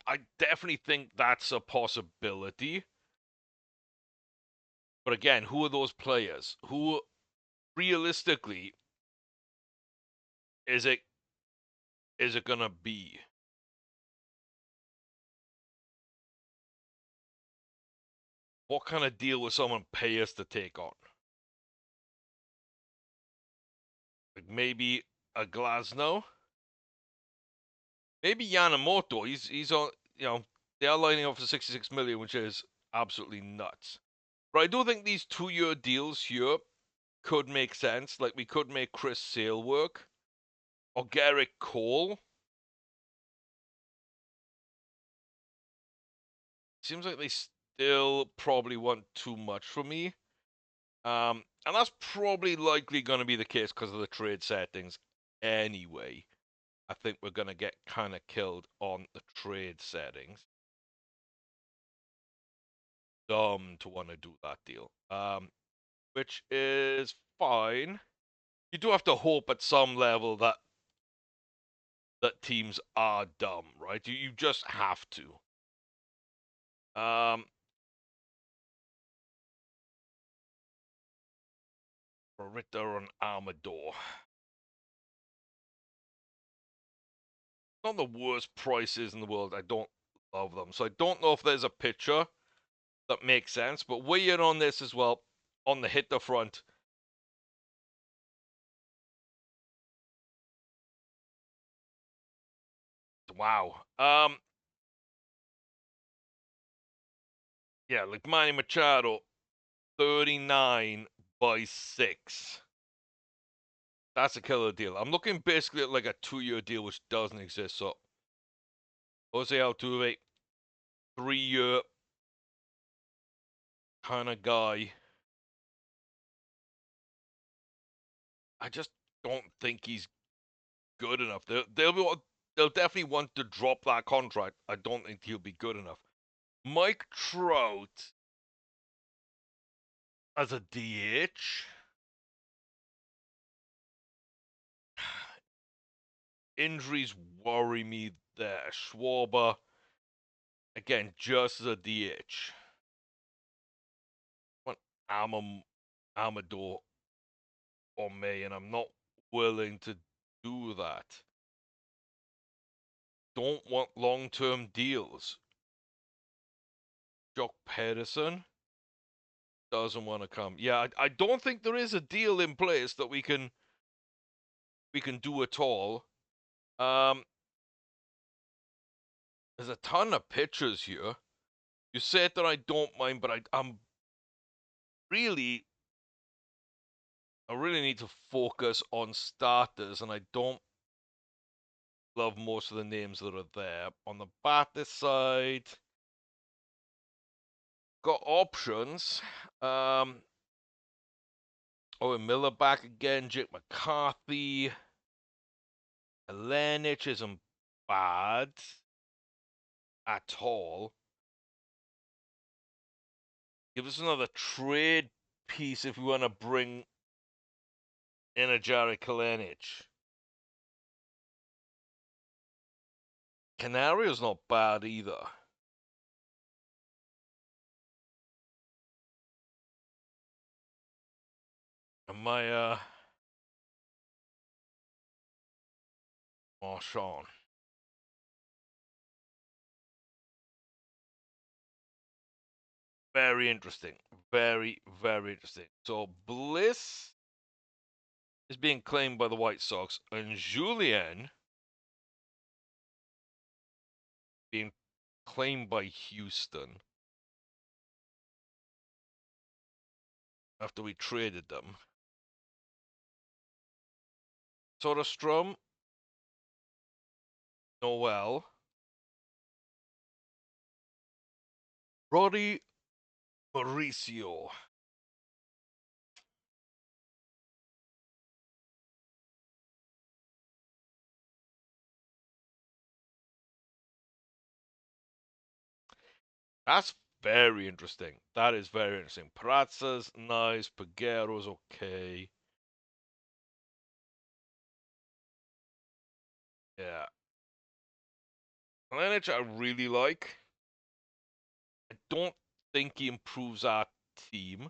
I definitely think that's a possibility. But again, who are those players? Who, realistically, is it gonna be? What kind of deal would someone pay us to take on? Like maybe a Glasnow? Maybe Yamamoto. He's on. They are lining up for 66 million, which is absolutely nuts. But I do think these 2-year deals here could make sense. Like, we could make Chris Sale work, or Garrett Cole. Seems like they still probably want too much from me. And that's probably likely going to be the case because of the trade settings anyway. I think we're going to get kind of killed on the trade settings. Dumb to want to do that deal. Which is fine. You do have to hope at some level that teams are dumb, right? You just have to. Ritter and Amador. Not the worst prices in the world. I don't love them. So I don't know if there's a pitcher that makes sense, but weigh in on this as well on the hitter front. Wow. Yeah, like Manny Machado, 39 by 6. That's a killer deal. I'm looking basically at like a 2-year deal, which doesn't exist. So Jose Altuve, 3-year kind of guy. I just don't think he's good enough. They'll definitely want to drop that contract. I don't think he'll be good enough. Mike Trout as a DH. Injuries worry me there. Schwarber, again, just as a DH. I want Amador or May, and I'm not willing to do that. Don't want long-term deals. Jock Pedersen doesn't want to come. Yeah, I don't think there is a deal in place that we can do at all. There's a ton of pitchers here. You said that I don't mind, but I really need to focus on starters, and I don't love most of the names that are there. On the batter side, got options. Owen Miller back again. Jake McCarthy. Lenich isn't bad at all. Give us another trade piece if we want to bring in a Jared Kalenic. Canario's not bad either. My Sean. Very interesting. Very, very interesting. So Bliss is being claimed by the White Sox, and Julien being claimed by Houston after we traded them. Soderstrom, Noel, Roddy, Mauricio. That's very interesting. That is very interesting. Prazza's nice. Peguero's okay. Yeah. Lenich I really like. I don't think he improves our team.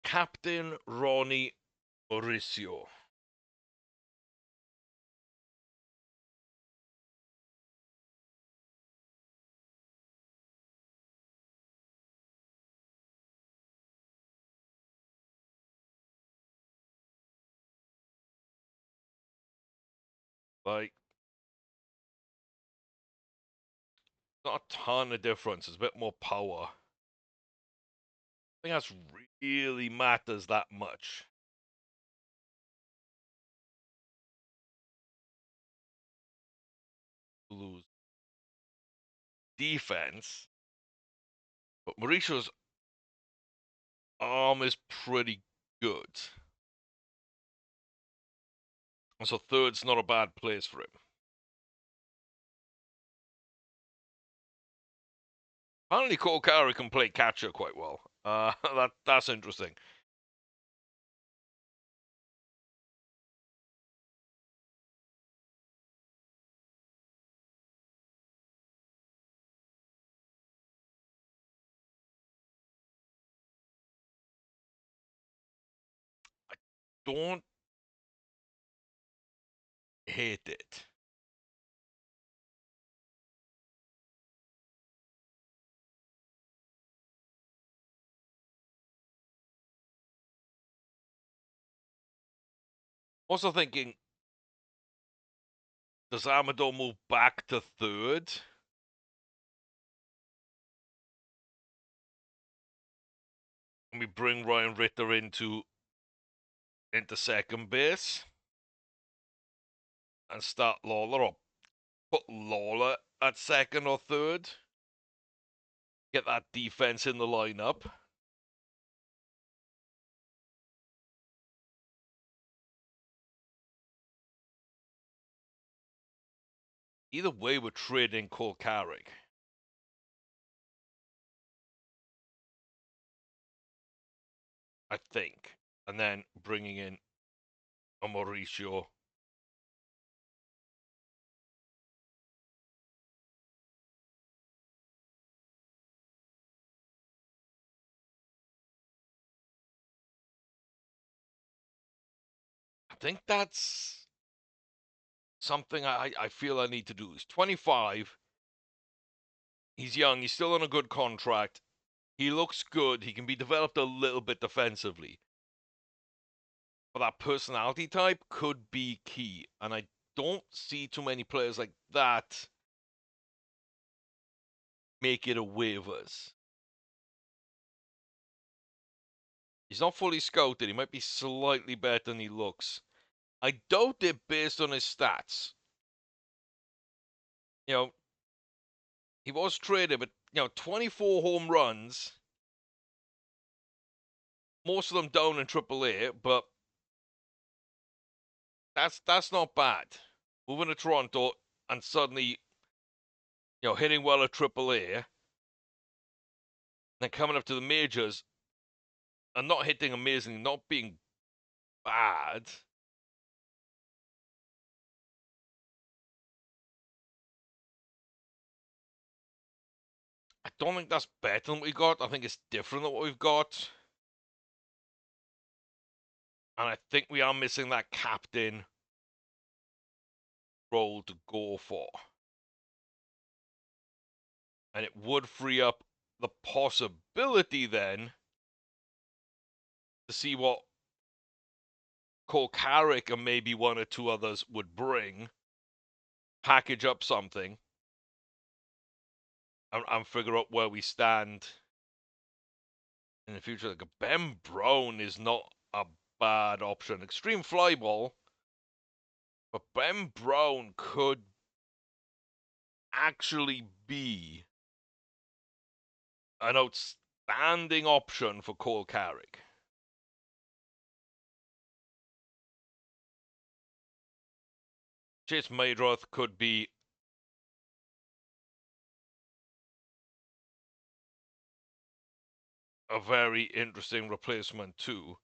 Captain Ronnie Mauricio. Like, not a ton of difference. It's a bit more power. I think that's really matters that much. Lose defense. But Mauricio's arm is pretty good. And so third's not a bad place for him. Apparently Cole Cowrie can play catcher quite well. That's interesting. Don't hate it. Also thinking, does Amador move back to third? And we bring Ryan Ritter into second base and start Lawler, or put Lawler at second or third. Get that defense in the lineup. Either way, we're trading Cole Carrick. I think. And then bringing in a Mauricio. I think that's something I feel I need to do. He's 25. He's young. He's still on a good contract. He looks good. He can be developed a little bit defensively. But that personality type could be key. And I don't see too many players like that make it a waivers. He's not fully scouted. He might be slightly better than he looks. I doubt it based on his stats. You know, he was traded, but 24 home runs, most of them down in AAA, but that's not bad. Moving to Toronto and suddenly, hitting well at AAA, then coming up to the majors and not hitting amazing, not being bad. I don't think that's better than what we got. I think it's different than what we've got. And I think we are missing that captain role to go for. And it would free up the possibility then to see what Cole Carrick and maybe one or two others would bring, package up something, and figure out where we stand in the future. Like Ben Brown is not a bad option. Extreme flyball, but Ben Brown could actually be an outstanding option for Cole Carrick. Chase Maydroth could be a very interesting replacement too.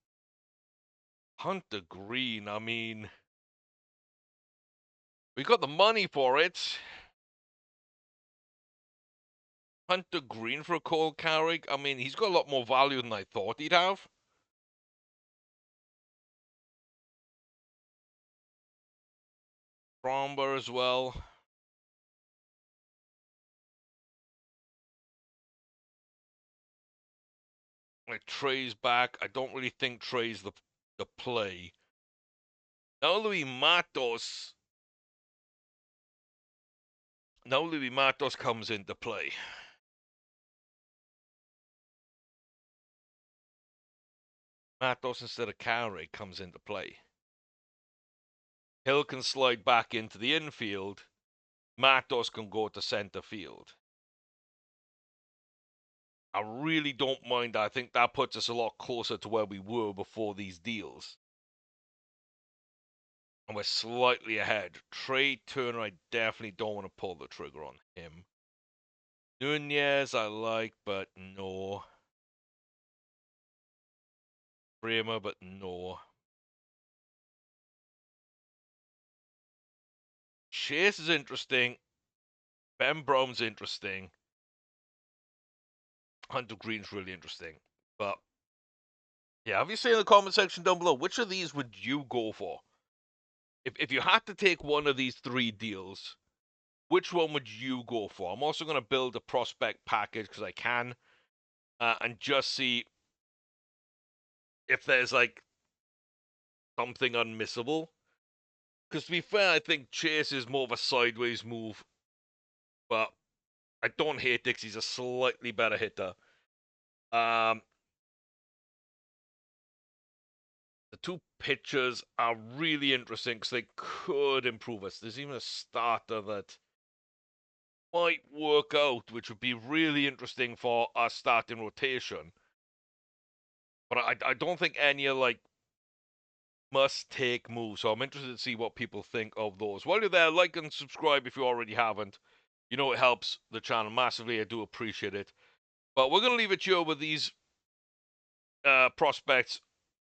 Hunter Green, I mean, we got the money for it. Hunter Green for Cole Carrick, I mean, he's got a lot more value than I thought he'd have. Bromber as well. Like Trey's back. I don't really think Trey's the play. Now Louis Matos comes into play. Matos instead of Carrick comes into play. Hill can slide back into the infield. Matos can go to center field. I really don't mind. I think that puts us a lot closer to where we were before these deals. And we're slightly ahead. Trey Turner, I definitely don't want to pull the trigger on him. Nunez, I like, but no. Bremer, but no. Chase is interesting. Ben Brown's interesting. Hunter Green's really interesting. But yeah, have you seen in the comment section down below, which of these would you go for? If you had to take one of these three deals, which one would you go for? I'm also going to build a prospect package because I can, and just see if there's like something unmissable. Because to be fair, I think Chase is more of a sideways move, but I don't hate it 'cause he's a slightly better hitter. The two pitchers are really interesting because they could improve us. There's even a starter that might work out, which would be really interesting for our starting rotation. But I don't think any are like must-take moves, so I'm interested to see what people think of those. While you're there, like and subscribe if you already haven't. You know it helps the channel massively. I do appreciate it. But we're going to leave it here with these prospects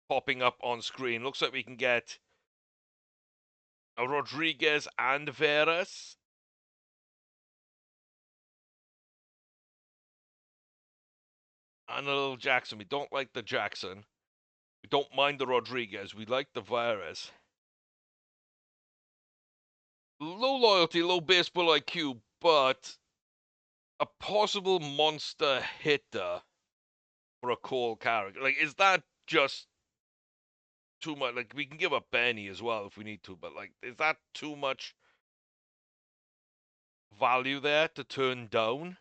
popping up on screen. Looks like we can get a Rodriguez and Veras. And a little Jackson. We don't like the Jackson. We don't mind the Rodriguez. We like the Veras. Low loyalty, low baseball IQ, but a possible monster hitter for a Cole Carrick. Like, is that just too much? Like, we can give up Benny as well if we need to, but like, is that too much value there to turn down?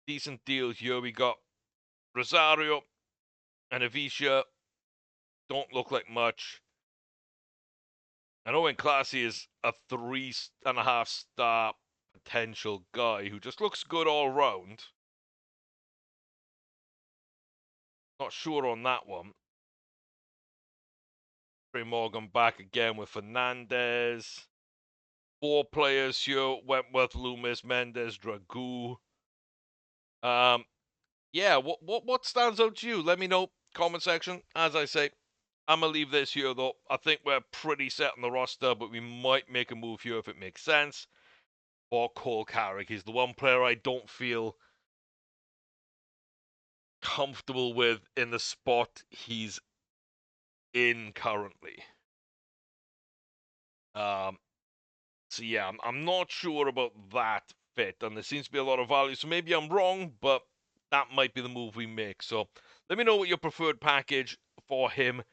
Decent deals here. We got Rosario and Avisha. Don't look like much. And Owen Classy is a 3.5 star potential guy who just looks good all round. Not sure on that one. Trey Morgan back again with Fernandez. 4 players here: Wentworth, Loomis, Mendez, Dragoo. Yeah, what stands out to you? Let me know, comment section. As I say, I'm gonna leave this here though. I think we're pretty set on the roster, but we might make a move here if it makes sense. For Cole Carrick, he's the one player I don't feel comfortable with in the spot he's in currently. So yeah, I'm not sure about that fit, and there seems to be a lot of value. So maybe I'm wrong, but that might be the move we make. So let me know what your preferred package for him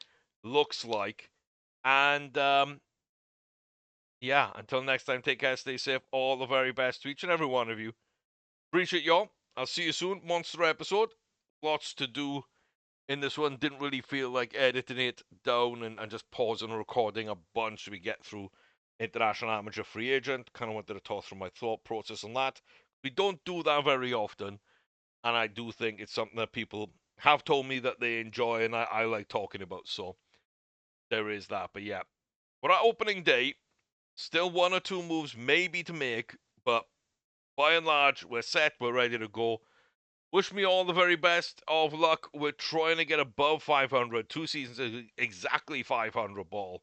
looks like. And yeah, until next time, take care, stay safe, all the very best to each and every one of you. Appreciate y'all. I'll see you soon. Monster episode. Lots to do in this one. Didn't really feel like editing it down and just pausing and recording a bunch we get through International Amateur Free Agent. Kind of wanted to talk through my thought process on that. We don't do that very often, and I do think it's something that people have told me that they enjoy, and I like talking about. So there is that. But yeah, for our opening day, still one or two moves maybe to make, but by and large, we're set, we're ready to go. Wish me all the very best of luck. We're trying to get above 500. 2 seasons is exactly 500 ball.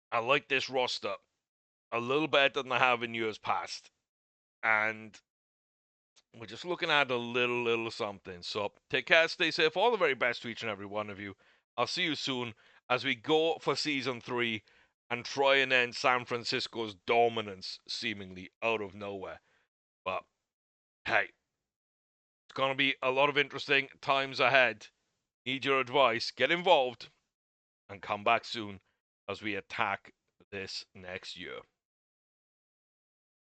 I like this roster a little better than I have in years past. And we're just looking at a little something. So take care, stay safe. All the very best to each and every one of you. I'll see you soon as we go for season 3 and try and end San Francisco's dominance seemingly out of nowhere. But hey, it's going to be a lot of interesting times ahead. Need your advice. Get involved and come back soon as we attack this next year.